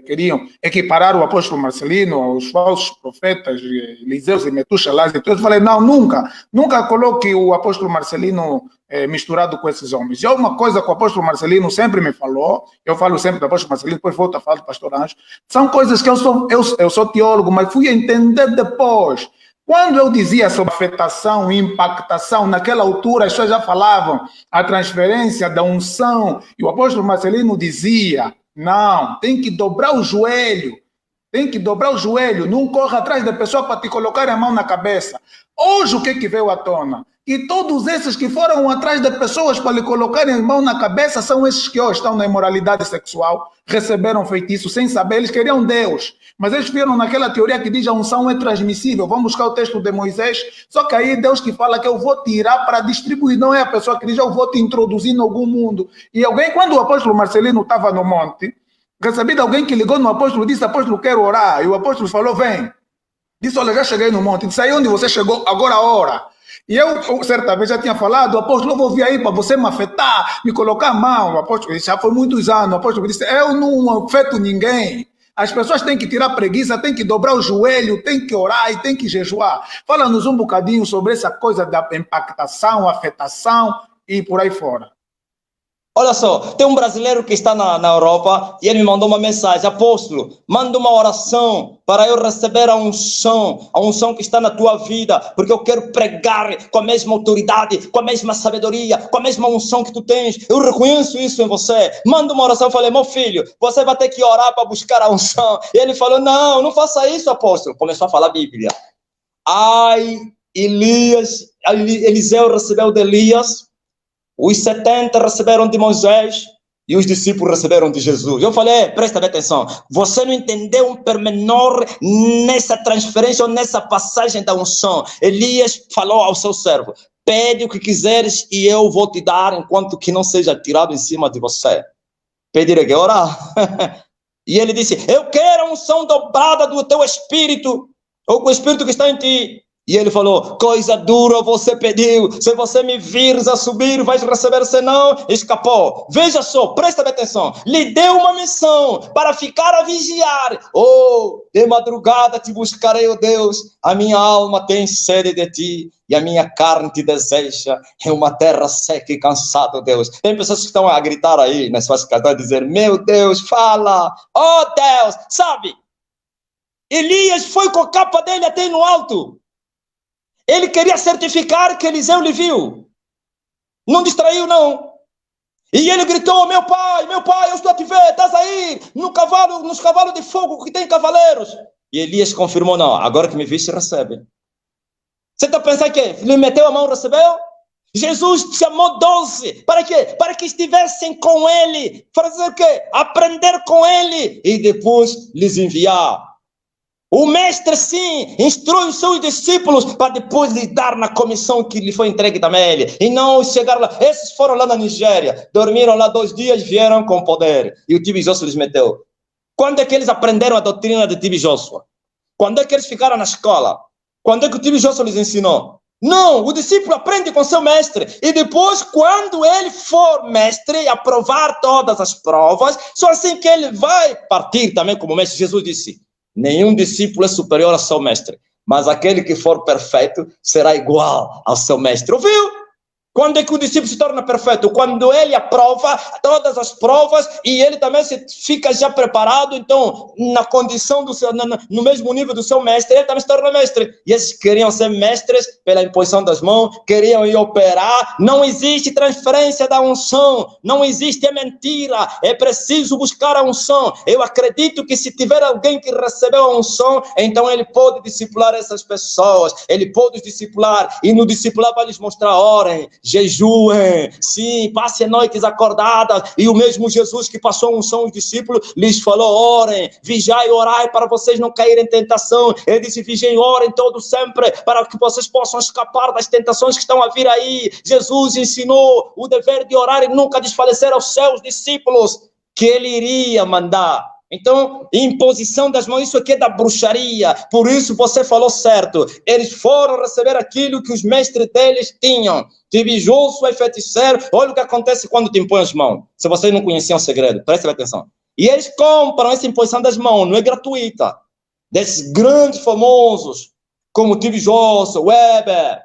queriam equiparar o apóstolo Marcelino aos falsos profetas, Eliseus e Metuxalás e tudo. Eu falei, não, nunca coloque o apóstolo Marcelino misturado com esses homens. E uma coisa que o apóstolo Marcelino sempre me falou, eu falo sempre do apóstolo Marcelino, depois volto a falar do pastor Anjo, são coisas que eu sou teólogo, mas fui entender depois. Quando eu dizia sobre afetação e impactação, naquela altura as pessoas já falavam a transferência da unção, e o apóstolo Marcelino dizia, não, tem que dobrar o joelho, não corra atrás da pessoa para te colocar a mão na cabeça. Hoje o que veio à tona? E todos esses que foram atrás de pessoas para lhe colocarem a mão na cabeça são esses que hoje estão na imoralidade sexual, receberam feitiço sem saber, eles queriam Deus. Mas eles viram naquela teoria que diz a unção é transmissível. Vamos buscar o texto de Moisés. Só que aí Deus que fala que eu vou tirar para distribuir. Não é a pessoa que diz eu vou te introduzir em algum mundo. E alguém, quando o apóstolo Marcelino estava no monte, recebi de alguém que ligou no apóstolo e disse, apóstolo, quero orar. E o apóstolo falou, vem. Disse, olha, já cheguei no monte. Disse, aí onde você chegou, agora ora. E eu, certa vez, já tinha falado, apóstolo, eu vou vir aí para você me afetar, me colocar a mão. O apóstolo, já foi muitos anos, o apóstolo disse, eu não afeto ninguém. As pessoas têm que tirar preguiça, têm que dobrar o joelho, têm que orar e têm que jejuar. Fala-nos um bocadinho sobre essa coisa da impactação, afetação e por aí fora. Olha só, tem um brasileiro que está na Europa e ele me mandou uma mensagem, apóstolo, manda uma oração para eu receber a unção que está na tua vida, porque eu quero pregar com a mesma autoridade, com a mesma sabedoria, com a mesma unção que tu tens. Eu reconheço isso em você. Manda uma oração. Eu falei, meu filho, você vai ter que orar para buscar a unção. E ele falou, não faça isso, apóstolo. Começou a falar a Bíblia. Eliseu recebeu de Elias. Os 70 receberam de Moisés e os discípulos receberam de Jesus. Eu falei, presta bem atenção, você não entendeu um pormenor nessa transferência ou nessa passagem da unção. Elias falou ao seu servo, pede o que quiseres e eu vou te dar, enquanto que não seja tirado em cima de você. Pedirei que orar. E ele disse, eu quero a unção dobrada do teu espírito, ou com o espírito que está em ti. E ele falou, coisa dura você pediu, se você me vires a subir, vais receber, senão escapou. Veja só, presta bem atenção, lhe deu uma missão para ficar a vigiar. Oh, de madrugada te buscarei, ó Deus, a minha alma tem sede de ti, e a minha carne te deseja em uma terra seca e cansada, Deus. Tem pessoas que estão a gritar aí nas suas casas, a dizer, meu Deus, fala, oh Deus, sabe? Elias foi com a capa dele até no alto. Ele queria certificar que Eliseu lhe viu. Não distraiu, não. E ele gritou, meu pai, eu estou a te ver, estás aí, nos cavalos de fogo que tem cavaleiros. E Elias confirmou, não, agora que me viste, recebe. Você está pensando que ele meteu a mão e recebeu? Jesus chamou 12. Para quê? Para que estivessem com ele. Fazer o quê? Aprender com ele. E depois lhes enviar. O mestre, sim, instrui os seus discípulos para depois lhe dar na comissão que lhe foi entregue também a ele. E não chegaram lá. Esses foram lá na Nigéria. Dormiram lá 2 dias, vieram com poder. E o TB Joshua lhes meteu. Quando é que eles aprenderam a doutrina de TB Joshua? Quando é que eles ficaram na escola? Quando é que o TB Joshua lhes ensinou? Não, o discípulo aprende com seu mestre. E depois, quando ele for mestre e aprovar todas as provas, só assim que ele vai partir também como mestre. Jesus disse, nenhum discípulo é superior ao seu mestre, mas aquele que for perfeito será igual ao seu mestre. Ouviu? Quando é que o discípulo se torna perfeito? Quando ele aprova todas as provas e ele também fica já preparado, então, na condição do seu, no mesmo nível do seu mestre, ele também se torna mestre. E esses queriam ser mestres pela imposição das mãos, queriam ir operar. Não existe transferência da unção, não existe mentira, é preciso buscar a unção. Eu acredito que se tiver alguém que recebeu a unção, então ele pode discipular essas pessoas, ele pode discipular, e no discipular vai lhes mostrar, orem, jejuem, sim, passem noites acordadas. E o mesmo Jesus que passou a unção aos discípulos lhes falou, orem, vigiai e orai para vocês não caírem em tentação. Ele disse, vigiem e orem todo sempre para que vocês possam escapar das tentações que estão a vir aí. Jesus ensinou o dever de orar e nunca desfalecer aos seus discípulos que ele iria mandar. Então, imposição das mãos, isso aqui é da bruxaria. Por isso você falou certo. Eles foram receber aquilo que os mestres deles tinham. TB Joshua é feiticeiro. Olha o que acontece quando te impõe as mãos. Se vocês não conheciam o segredo, prestem atenção. E eles compram essa imposição das mãos, não é gratuita. Desses grandes famosos, como TB Joshua, Weber,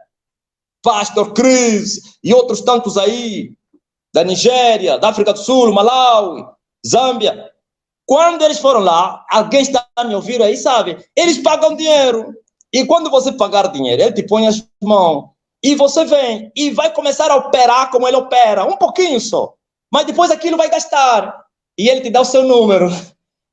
Pastor Chris e outros tantos aí, da Nigéria, da África do Sul, Malawi, Zâmbia. Quando eles foram lá, alguém está a me ouvir aí, sabe? Eles pagam dinheiro. E quando você pagar dinheiro, ele te põe as mãos. E você vem e vai começar a operar como ele opera. Um pouquinho só. Mas depois aquilo vai gastar. E ele te dá o seu número.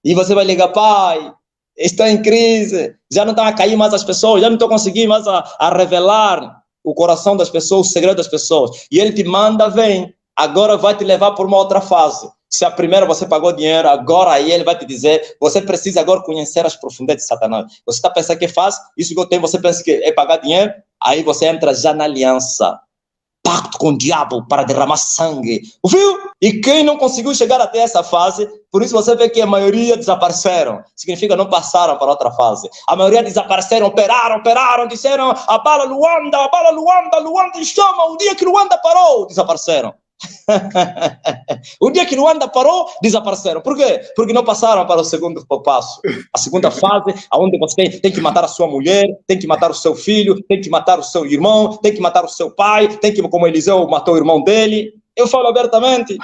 E você vai ligar, pai, estou em crise. Já não estão a cair mais as pessoas. Já não estou conseguindo mais a revelar o coração das pessoas, o segredo das pessoas. E ele te manda, vem. Agora vai te levar por uma outra fase. Se a primeira você pagou dinheiro, agora aí ele vai te dizer, você precisa agora conhecer as profundezas de Satanás. Você está pensando que é fácil? Isso que eu tenho, você pensa que é pagar dinheiro? Aí você entra já na aliança. Pacto com o diabo para derramar sangue. Ouviu? E quem não conseguiu chegar até essa fase, por isso você vê que a maioria desapareceram. Significa não passaram para outra fase. A maioria desapareceram, operaram, disseram, abala Luanda, Luanda em chama. O dia que Luanda parou, desapareceram. O dia que Luanda parou, desapareceram. Por quê? Porque não passaram para o segundo passo. A segunda fase, onde você tem que matar a sua mulher, tem que matar o seu filho, tem que matar o seu irmão, tem que matar o seu pai, tem que, como Eliseu matou o irmão dele. Eu falo abertamente.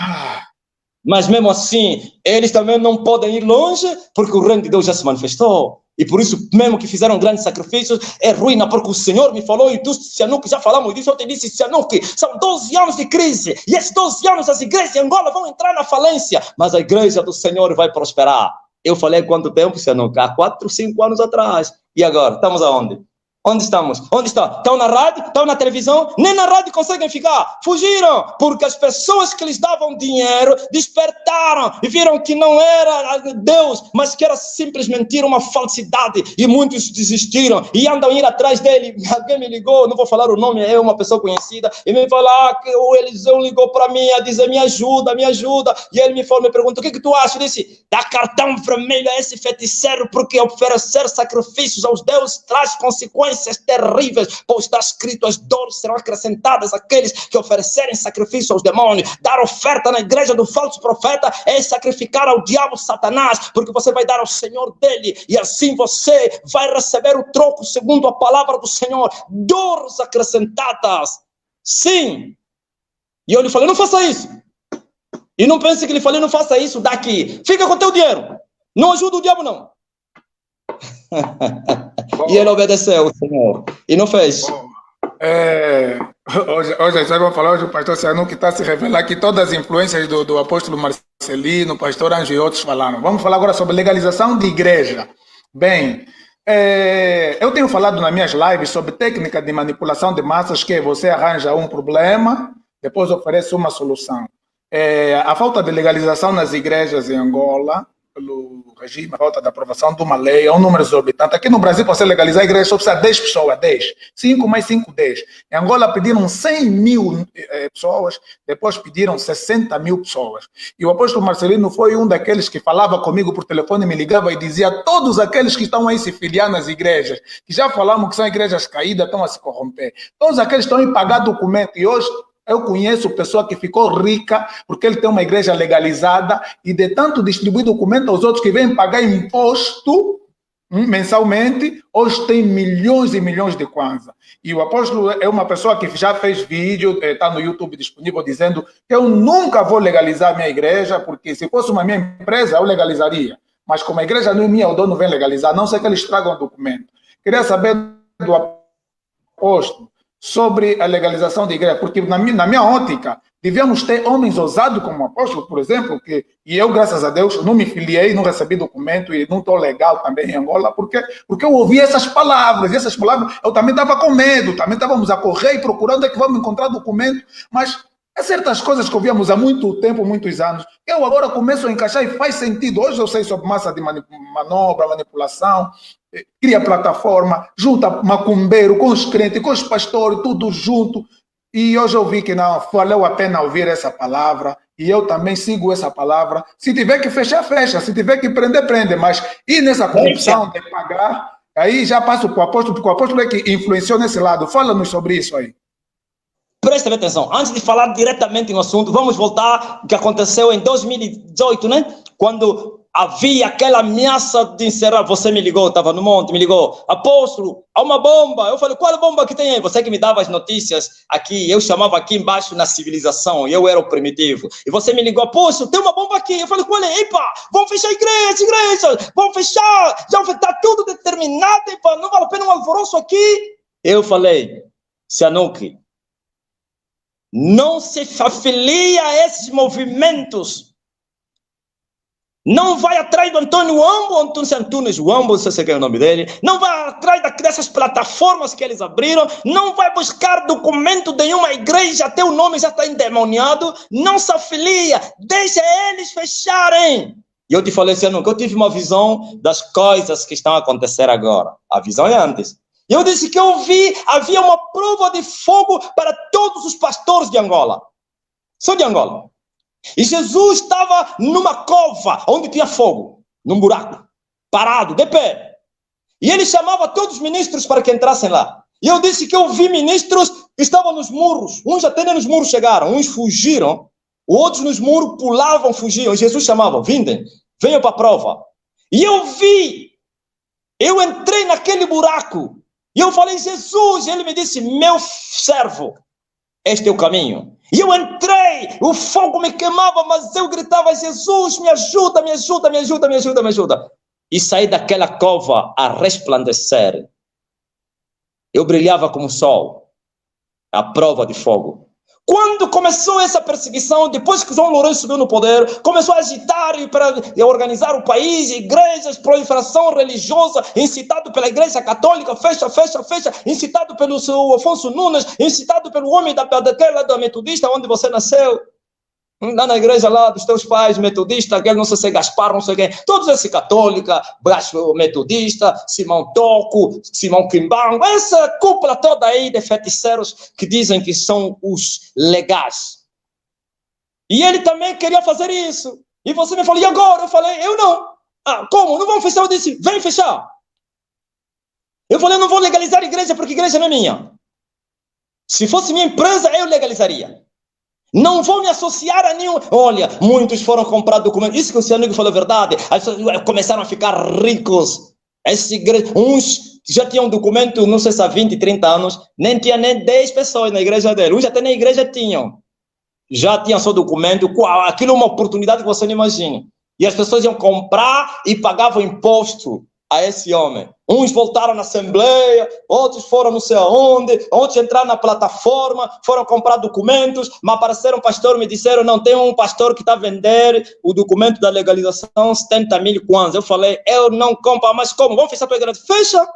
Mas mesmo assim, eles também não podem ir longe, porque o reino de Deus já se manifestou. E por isso, mesmo que fizeram grandes sacrifícios, é ruína, porque o Senhor me falou, e tu, Sianuque, já falamos disso, eu te disse, Sianuque, são 12 anos de crise, e esses 12 anos as igrejas em Angola vão entrar na falência, mas a igreja do Senhor vai prosperar. Eu falei há quanto tempo, Sianuque? Há 4, 5 anos atrás. E agora? Estamos aonde? Onde estamos? Onde estão? Estão na rádio? Estão na televisão? Nem na rádio conseguem ficar. Fugiram, porque as pessoas que lhes davam dinheiro despertaram e viram que não era Deus, mas que era simplesmente uma falsidade. E muitos desistiram e andam a ir atrás dele. Alguém me ligou, não vou falar o nome, é uma pessoa conhecida, e me falou que o Eliseu ligou para mim a dizer, me ajuda. E ele me perguntou, o que tu acha? Eu disse, dá cartão vermelho a esse feiticeiro, porque oferecer sacrifícios aos deuses traz consequências terríveis, pois está escrito, as dores serão acrescentadas àqueles que oferecerem sacrifício aos demônios. Dar oferta na igreja do falso profeta é sacrificar ao diabo Satanás, porque você vai dar ao Senhor dele, e assim você vai receber o troco segundo a palavra do Senhor, dores acrescentadas. Sim. E eu lhe falei, não faça isso. E não pense que lhe falei, não faça isso daqui. Fica com teu dinheiro. Não ajuda o diabo, não. E ele obedeceu o Senhor e não fez. Hoje vamos falar, hoje o pastor Sianuque está se revelar que todas as influências do apóstolo Marcelino, pastor Anjo e outros falaram. Vamos falar agora sobre legalização de igreja. Bem, Eu tenho falado nas minhas lives sobre técnica de manipulação de massas, que você arranja um problema, depois oferece uma solução. A falta de legalização nas igrejas em Angola, pelo regime, a falta de aprovação de uma lei, é um número exorbitante. Aqui no Brasil, para você legalizar a igreja, só precisa de 10 pessoas, 10. 5 mais 5, 10. Em Angola pediram 100 mil pessoas, depois pediram 60 mil pessoas. E o apóstolo Marcelino foi um daqueles que falava comigo por telefone, me ligava e dizia: todos aqueles que estão aí se filiar nas igrejas, que já falamos que são igrejas caídas, estão a se corromper. Todos aqueles que estão a pagar documento. E hoje eu conheço pessoa que ficou rica porque ele tem uma igreja legalizada e de tanto distribuir documento aos outros que vêm pagar imposto mensalmente, hoje tem milhões e milhões de kwanza. E o apóstolo é uma pessoa que já fez vídeo, está no YouTube disponível, dizendo que eu nunca vou legalizar a minha igreja, porque se fosse uma minha empresa, eu legalizaria. Mas como a igreja não é minha, o dono vem legalizar, não sei que eles tragam o documento. Queria saber do apóstolo sobre a legalização da igreja, porque na minha ótica, devíamos ter homens ousados como o apóstolo, por exemplo, e eu, graças a Deus, não me filiei, não recebi documento e não estou legal também em Angola, porque eu ouvi essas palavras, e essas palavras eu também estava com medo, também estávamos a correr e procurando é que vamos encontrar documento, mas há certas coisas que ouvíamos há muito tempo, muitos anos, eu agora começo a encaixar e faz sentido. Hoje eu sei sobre massa de manobra, manipulação, cria plataforma, junta macumbeiro com os crentes, com os pastores, tudo junto. E hoje eu vi que não valeu a pena ouvir essa palavra, e eu também sigo essa palavra. Se tiver que fechar, fecha. Se tiver que prender, prende. Mas e nessa corrupção de pagar, aí já passo para o apóstolo, porque o apóstolo é que influenciou nesse lado. Fala-nos sobre isso aí. Presta atenção, antes de falar diretamente no assunto, vamos voltar ao que aconteceu em 2018, né? Quando havia aquela ameaça de encerrar. Você me ligou, estava no monte, me ligou: apóstolo, há uma bomba. Eu falei: qual bomba que tem aí? Você que me dava as notícias aqui, eu chamava aqui embaixo na civilização, eu era o primitivo. E você me ligou: apóstolo, tem uma bomba aqui. Eu falei: qual é? Epa, vamos fechar a igreja, vamos fechar, já está tudo determinado, epa, não vale a pena um alvoroço aqui. Eu falei: Sianuki, não se afilia a esses movimentos. Não vai atrás do Antônio Wambo, Antônio Antunes Wambo, não sei se é o nome dele. Não vai atrás dessas plataformas que eles abriram. Não vai buscar documento de nenhuma igreja, até o nome já está endemoniado. Não se afilia, deixa eles fecharem. E eu te falei assim: eu tive uma visão das coisas que estão a acontecer agora. A visão é antes. Eu disse que eu vi, havia uma prova de fogo para todos os pastores de Angola. Só de Angola. E Jesus estava numa cova, onde tinha fogo, num buraco, parado, de pé. E ele chamava todos os ministros para que entrassem lá. E eu disse que eu vi ministros que estavam nos muros. Uns até nem nos muros chegaram, uns fugiram. Outros nos muros pulavam, fugiam. E Jesus chamava: vindem, venham para a prova. E eu vi, eu entrei naquele buraco. E eu falei: Jesus, e ele me disse: meu servo, este é o caminho. E eu entrei, o fogo me queimava, mas eu gritava: Jesus, me ajuda, me ajuda, me ajuda, me ajuda, me ajuda. E saí daquela cova a resplandecer. Eu brilhava como o sol, a prova de fogo. Quando começou essa perseguição, depois que João Lourenço subiu no poder, começou a agitar e para organizar o país, igrejas, proliferação religiosa, incitado pela igreja católica, fecha, incitado pelo seu Afonso Nunes, incitado pelo homem da metodista, onde você nasceu, lá na igreja lá dos teus pais, metodista, aquele não sei se é Gaspar, não sei quem, todos esses católica, metodista, Simão Toco, Simão Quimbango, essa cúpula toda aí de feiticeiros que dizem que são os legais. E ele também queria fazer isso. E você me falou: e agora? Eu falei: eu não. Ah, como? Não vamos fechar? Eu disse: vem fechar. Eu falei: eu não vou legalizar a igreja porque a igreja não é minha. Se fosse minha empresa, eu legalizaria. Não vou me associar a nenhum. Olha, muitos foram comprar documentos. Isso que o senhor Nico falou é verdade. As pessoas começaram a ficar ricos. Uns já tinham documento, não sei se há 20, 30 anos, nem tinha nem 10 pessoas na igreja dele. Uns até na igreja tinham. Já tinham seu documento. Aquilo é uma oportunidade que você não imagina. E as pessoas iam comprar e pagavam imposto. a esse homem. Uns voltaram na Assembleia, outros foram não sei aonde, outros entraram na plataforma, foram comprar documentos, mas apareceram um pastor e me disseram, não, tem um pastor que está a vender o documento da legalização, 70 mil kwanzas. Eu falei, eu não compro, mas como? Vamos fechar a tua igreja? Fecha!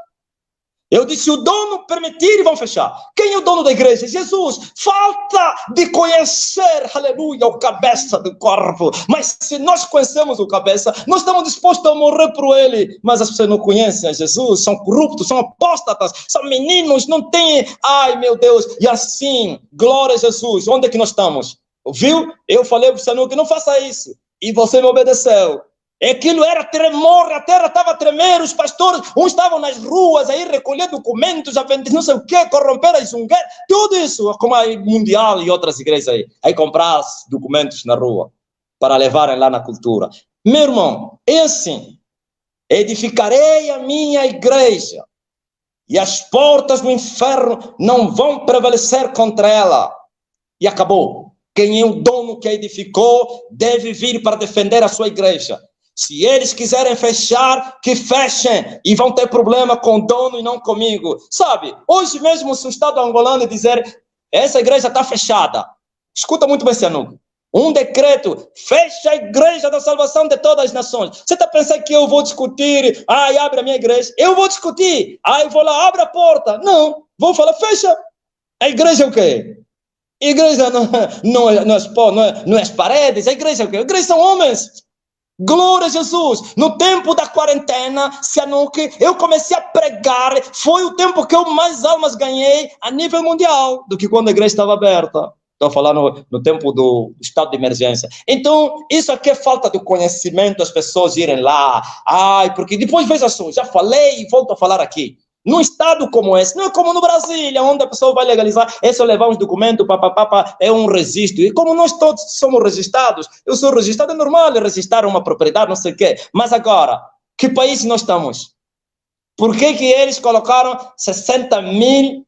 Eu disse, se o dono permitir, vão fechar. Quem é o dono da igreja? Jesus. Falta de conhecer, aleluia, o cabeça do corpo. Mas se nós conhecemos o cabeça, nós estamos dispostos a morrer por ele. Mas as pessoas não conhecem a Jesus, são corruptos, são apóstatas, são meninos, não têm... Ai, meu Deus. E assim, glória a Jesus. Onde é que nós estamos? Viu? Eu falei para o Senhor que não faça isso. E você me obedeceu. Aquilo era tremor, a terra estava a tremer, os pastores, uns estavam nas ruas aí recolher documentos, a vender não sei o que, corromper a Zungueira, tudo isso, como a Mundial e outras igrejas aí comprar documentos na rua, para levarem lá na cultura. Meu irmão, é assim, edificarei a minha igreja, e as portas do inferno não vão prevalecer contra ela, e acabou. Quem é o dono que a edificou, deve vir para defender a sua igreja. Se eles quiserem fechar, que fechem. E vão ter problema com o dono e não comigo. Sabe, hoje mesmo se o Estado angolano dizer, essa igreja está fechada. Escuta muito bem, Sianuco. Um decreto, fecha a igreja da salvação de todas as nações. Você está pensando que eu vou discutir, abre a minha igreja? Eu vou discutir. Eu vou lá, abre a porta. Não, vou falar, fecha. A igreja é o quê? A igreja não é as paredes. A igreja é o quê? A igreja são homens. Glória a Jesus. No tempo da quarentena, Sianuque, eu comecei a pregar. Foi o tempo que eu mais almas ganhei a nível mundial do que quando a igreja estava aberta. Estou falando no tempo do estado de emergência. Então, isso aqui é falta de conhecimento, as pessoas irem lá. Porque depois, veja só, já falei e volto a falar aqui. Num estado como esse, não é como no Brasil, onde a pessoa vai legalizar, é só levar uns documentos, é um registro. E como nós todos somos registrados, eu sou registrado, é normal registrar uma propriedade, não sei o quê. Mas agora, que país nós estamos? Por que eles colocaram 60 mil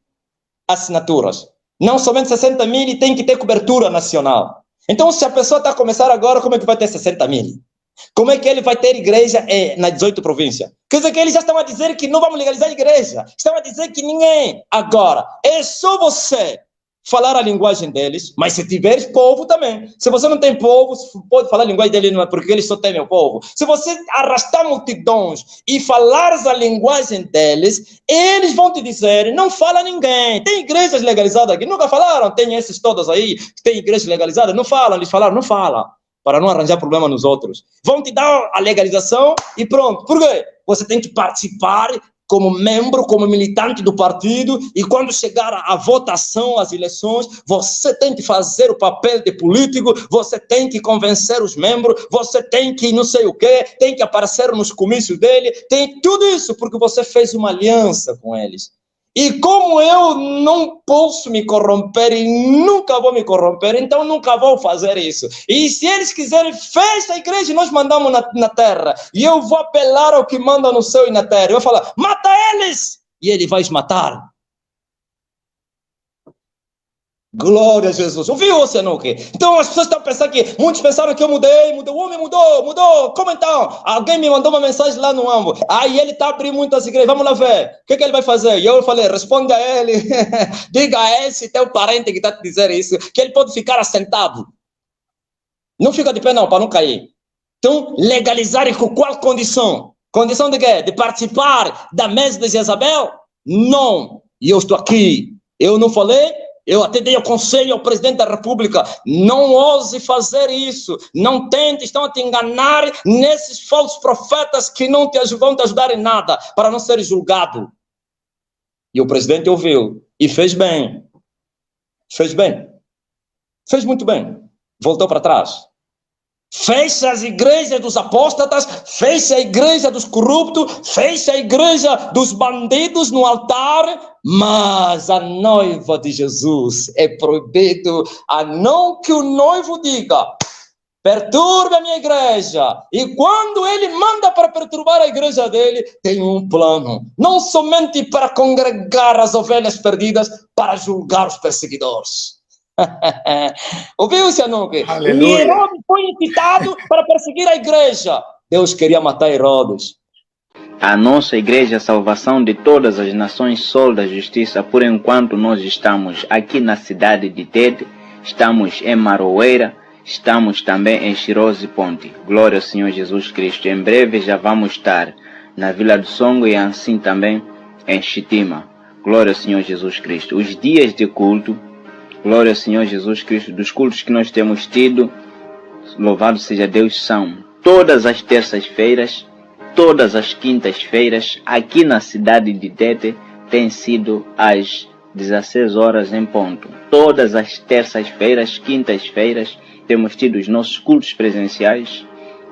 assinaturas? Não somente 60 mil e tem que ter cobertura nacional. Então, se a pessoa está a começar agora, como é que vai ter 60 mil? Como é que ele vai ter igreja nas 18 províncias? Quer dizer que eles já estão a dizer que não vamos legalizar a igreja. Estão a dizer que ninguém. Agora, é só você falar a linguagem deles, mas se tiveres povo também. Se você não tem povo, pode falar a linguagem deles, não é porque eles só temem o povo. Se você arrastar multidões e falares a linguagem deles, eles vão te dizer, não fala ninguém. Tem igrejas legalizadas aqui, nunca falaram, tem esses todos aí, tem igrejas legalizadas, não falam, eles falaram, não fala. Para não arranjar problema nos outros. Vão te dar a legalização e pronto. Por quê? Você tem que participar como membro, como militante do partido, e quando chegar a votação, as eleições, você tem que fazer o papel de político, você tem que convencer os membros, você tem que não sei o quê, tem que aparecer nos comícios dele, tem tudo isso, porque você fez uma aliança com eles. E como eu não posso me corromper e nunca vou me corromper, então nunca vou fazer isso. E se eles quiserem, fecha a igreja e nós mandamos na terra. E eu vou apelar ao que manda no céu e na terra. Eu vou falar, mata eles! E ele vai os matar. Glória a Jesus. Ouviu você não? Então as pessoas estão pensando que muitos pensaram que eu mudei, o homem mudou. Como então? Alguém me mandou uma mensagem lá no Ambo. E ele está abrindo muitas igrejas. Vamos lá ver. O que ele vai fazer? E eu falei, responde a ele. Diga a esse teu parente que está te dizendo isso, que ele pode ficar assentado. Não fica de pé não, para não cair. Então, legalizar com qual condição? Condição de quê? De participar da mesa de Jezabel? Não. E eu estou aqui. Eu não falei? Eu até dei o conselho ao presidente da República, não ouse fazer isso, não tente, estão a te enganar nesses falsos profetas que não vão te ajudar em nada, para não ser julgado. E o presidente ouviu, e fez bem, fez muito bem, voltou para trás. Fecha as igrejas dos apóstatas, fecha a igreja dos corruptos, fecha a igreja dos bandidos no altar, mas a noiva de Jesus é proibido, a não que o noivo diga, perturbe a minha igreja, e quando ele manda para perturbar a igreja dele, tem um plano, não somente para congregar as ovelhas perdidas, para julgar os perseguidores. Ouviu, Sianuque? Aleluia. Herodes foi incitado para perseguir a igreja. Deus queria matar Herodes. a nossa igreja, a salvação de todas as nações, Sol da Justiça. Por enquanto nós estamos aqui na cidade de Tete, estamos em Maroeira, estamos também em Chirose Ponte. Glória ao Senhor Jesus Cristo. Em breve já vamos estar na Vila do Songo e assim também em Chitima. Glória ao Senhor Jesus Cristo. Os dias de culto, glória ao Senhor Jesus Cristo, dos cultos que nós temos tido, louvado seja Deus, são todas as terças-feiras, todas as quintas-feiras, aqui na cidade de Tete, tem sido às 16 horas em ponto. Todas as terças-feiras, quintas-feiras, temos tido os nossos cultos presenciais,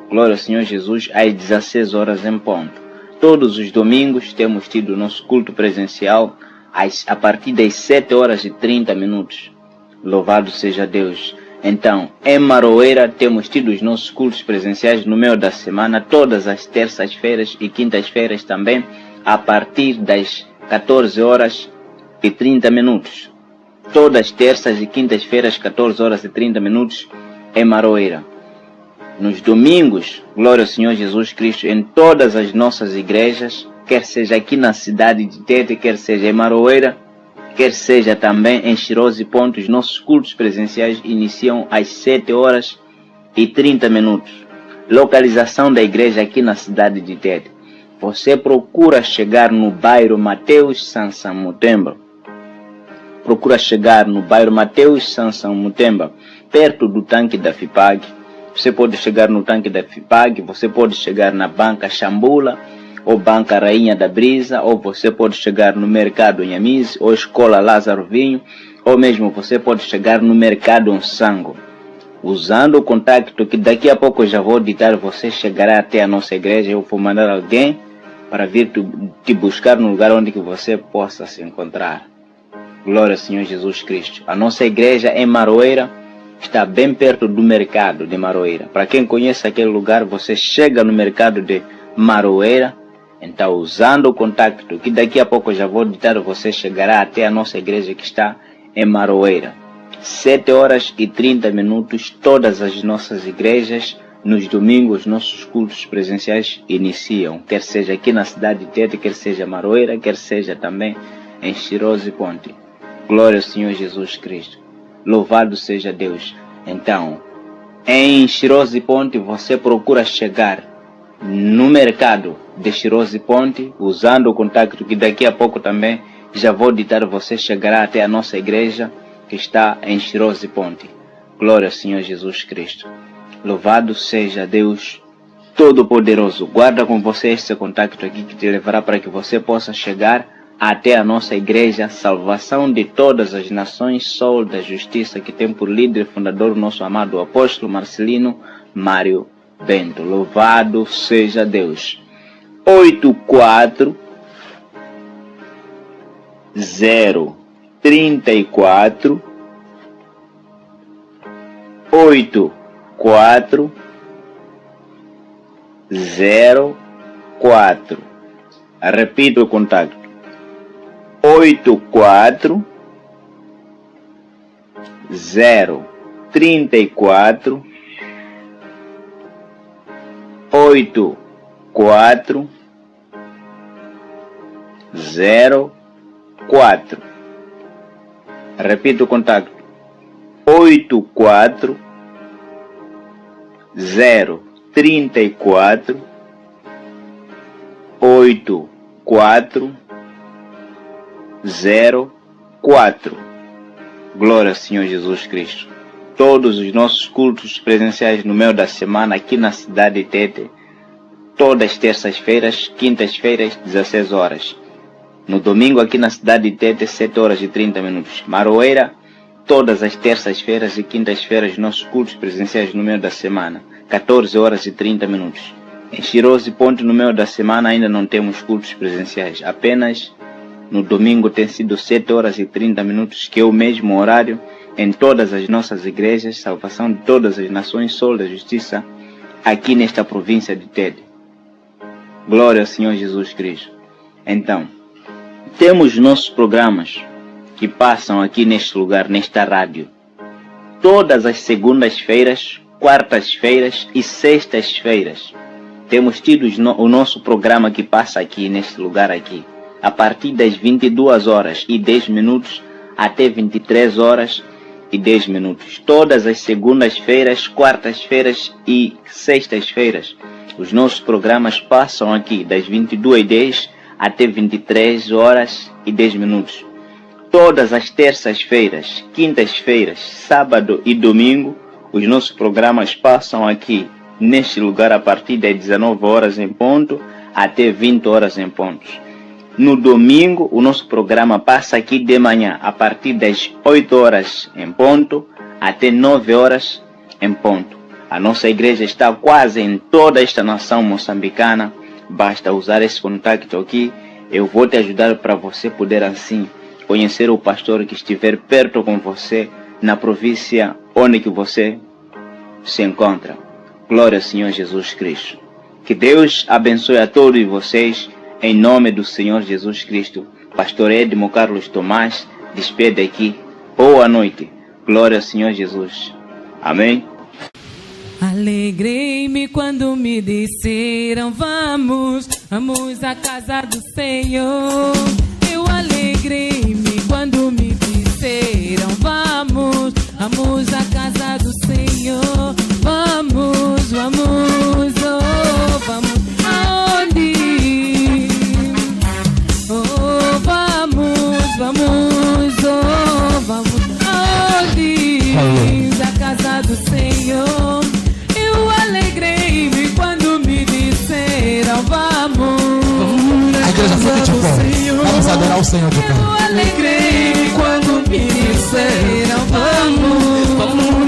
glória ao Senhor Jesus, às 16 horas em ponto. Todos os domingos temos tido o nosso culto presencial a partir das 7 horas e 30 minutos. Louvado seja Deus. Então, em Maroeira temos tido os nossos cultos presenciais no meio da semana, todas as terças-feiras e quintas-feiras também, a partir das 14 horas e 30 minutos. Todas as terças e quintas-feiras, 14 horas e 30 minutos, em Maroeira. Nos domingos, glória ao Senhor Jesus Cristo, em todas as nossas igrejas, quer seja aqui na cidade de Tete, quer seja em Maroeira, quer seja também em Chirose Ponte, os nossos cultos presenciais iniciam às 7 horas e 30 minutos. Localização da igreja aqui na cidade de Tete. Você procura chegar no bairro Mateus Sansa Mutemba. Procura chegar no bairro Mateus Sansa Mutemba, perto do tanque da FIPAG. Você pode chegar no tanque da FIPAG, você pode chegar na banca Xambula, ou banca Rainha da Brisa, ou você pode chegar no mercado Nhamize, ou escola Lázaro Vinho, ou mesmo você pode chegar no mercado Onsango. Usando o contacto que daqui a pouco eu já vou ditar, você chegará até a nossa igreja. Eu vou mandar alguém para vir te buscar no lugar onde que você possa se encontrar. Glória ao Senhor Jesus Cristo. A nossa igreja em Maroeira está bem perto do mercado de Maroeira. Para quem conhece aquele lugar, você chega no mercado de Maroeira. Então, usando o contacto que daqui a pouco eu já vou ditar, você chegará até a nossa igreja que está em Maroeira. 7 horas e 30 minutos, todas as nossas igrejas, nos domingos, nossos cultos presenciais iniciam. Quer seja aqui na cidade de Tete, quer seja Maroeira, quer seja também em Chirose Ponte. Glória ao Senhor Jesus Cristo. Louvado seja Deus. Então, em Chirose Ponte, você procura chegar no mercado de Chirose Ponte, usando o contacto que daqui a pouco também já vou ditar, você chegará até a nossa igreja que está em Chirose Ponte. Glória ao Senhor Jesus Cristo. Louvado seja Deus Todo-Poderoso. Guarda com você esse contacto aqui que te levará para que você possa chegar até a nossa igreja, salvação de todas as nações, Sol da Justiça, que tem por líder e fundador o nosso amado apóstolo Marcelino Mário Bento. Louvado seja Deus. 84 034 84 04. Repito o contato. 84 034 84 04. Repito o contato. 84 034 84 04. Glória ao Senhor Jesus Cristo. Todos os nossos cultos presenciais no meio da semana aqui na cidade de Tete, todas as terças-feiras, quintas-feiras, 16 horas. No domingo aqui na cidade de Tete, 7 horas e 30 minutos. Maroeira, todas as terças-feiras e quintas-feiras, nossos cultos presenciais no meio da semana, 14 horas e 30 minutos. Em Chirose Ponte, no meio da semana, ainda não temos cultos presenciais. Apenas no domingo tem sido 7 horas e 30 minutos, que é o mesmo horário em todas as nossas igrejas, salvação de todas as nações, Sol da Justiça, aqui nesta província de Tete. Glória ao Senhor Jesus Cristo. Então, temos nossos programas que passam aqui neste lugar, nesta rádio, todas as segundas-feiras, quartas-feiras e sextas-feiras. temos tido o nosso programa que passa aqui, neste lugar aqui, a partir das 22 horas e 10 minutos até 23 horas e 10 minutos. Todas as segundas-feiras, quartas-feiras e sextas-feiras, os nossos programas passam aqui das 22h10 até 23 horas e 10 minutos. Todas as terças-feiras, quintas-feiras, sábado e domingo, os nossos programas passam aqui neste lugar a partir das 19 horas em ponto até 20 horas em ponto. No domingo, o nosso programa passa aqui de manhã a partir das 8 horas em ponto até 9 horas em ponto. A nossa igreja está quase em toda esta nação moçambicana. Basta usar esse contato aqui. Eu vou te ajudar para você poder assim conhecer o pastor que estiver perto com você na província onde que você se encontra. Glória ao Senhor Jesus Cristo. Que Deus abençoe a todos vocês. Em nome do Senhor Jesus Cristo, Pastor Edmo Carlos Tomás, despede aqui. Boa noite. Glória ao Senhor Jesus. Amém. Alegrei-me quando me disseram vamos à casa do Senhor. Eu alegrei-me quando me disseram vamos à casa do Senhor. Vamos, oh, vamos aonde? Oh, vamos, oh, vamos aonde? A casa do Senhor. Eu alegrei-me quando me disseram vamos à casa do Senhor. Vamos adorar o Senhor de pé. Eu alegrei-me quando me disseram vamos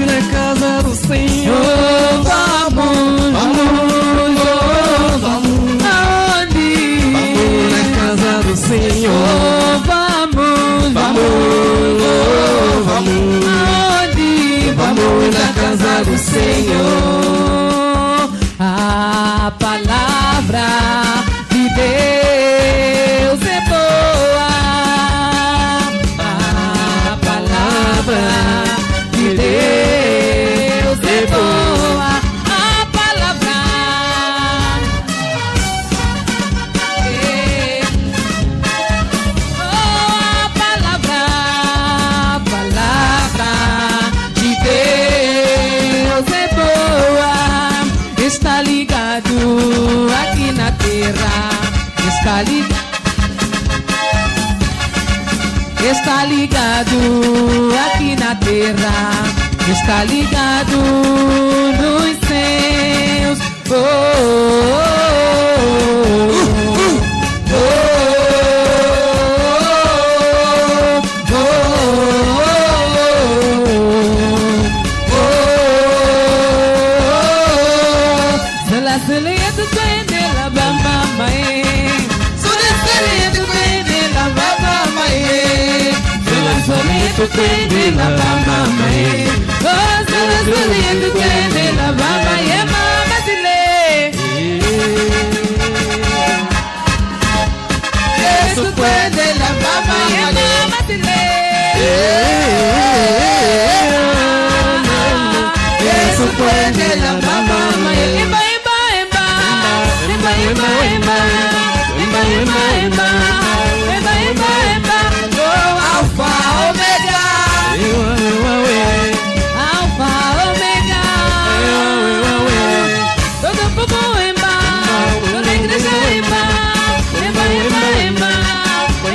à casa do Senhor. Vamos, aonde? Vamos na casa do Senhor. Vamos, aonde? Vamos na casa do Senhor. A palavra de Deus é boa. A palavra de Deus é boa. A palavra de Deus é boa. Está ligado aqui na terra. Está ligado aqui na terra. Está ligado nos céus. Oh, oh, oh, oh, oh, oh. Zela zeleto twende la bamba mae. Zela zeleto twende la bamba mae. Zela zeleto twende la bamba mae. Oh, zela zeleto twende la bamba ye mama zile. Yesu twende la bamba ye mama zile. Yesu twende la bamba mae. Imba imba imba. Imba imba imba. Imba imba imba. Imba imba imba. Oh, Alpha Omega. Alpha Omega. Todo povo imba. Toda igreja imba. Imba imba imba.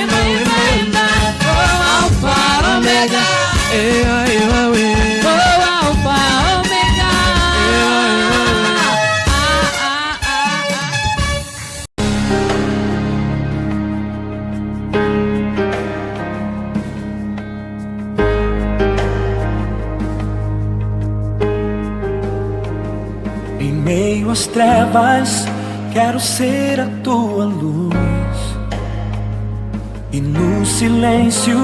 Imba imba imba. Oh, Alpha Omega. Oh, Alpha Omega. Em meio às trevas, quero ser a tua luz. E no silêncio,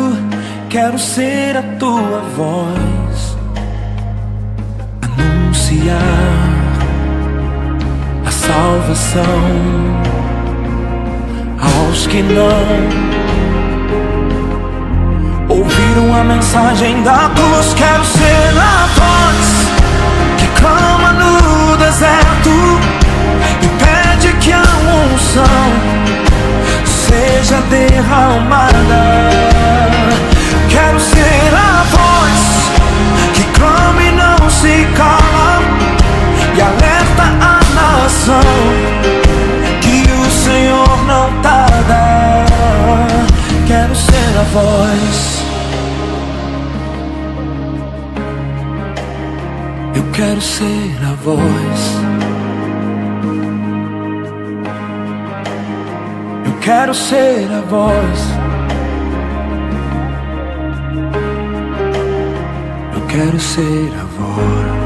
quero ser a tua voz. Anunciar a salvação aos que não ouviram a mensagem da cruz. Quero ser a voz que clama no deserto e pede voz. Eu quero ser a voz. Eu quero ser a voz. Eu quero ser a voz.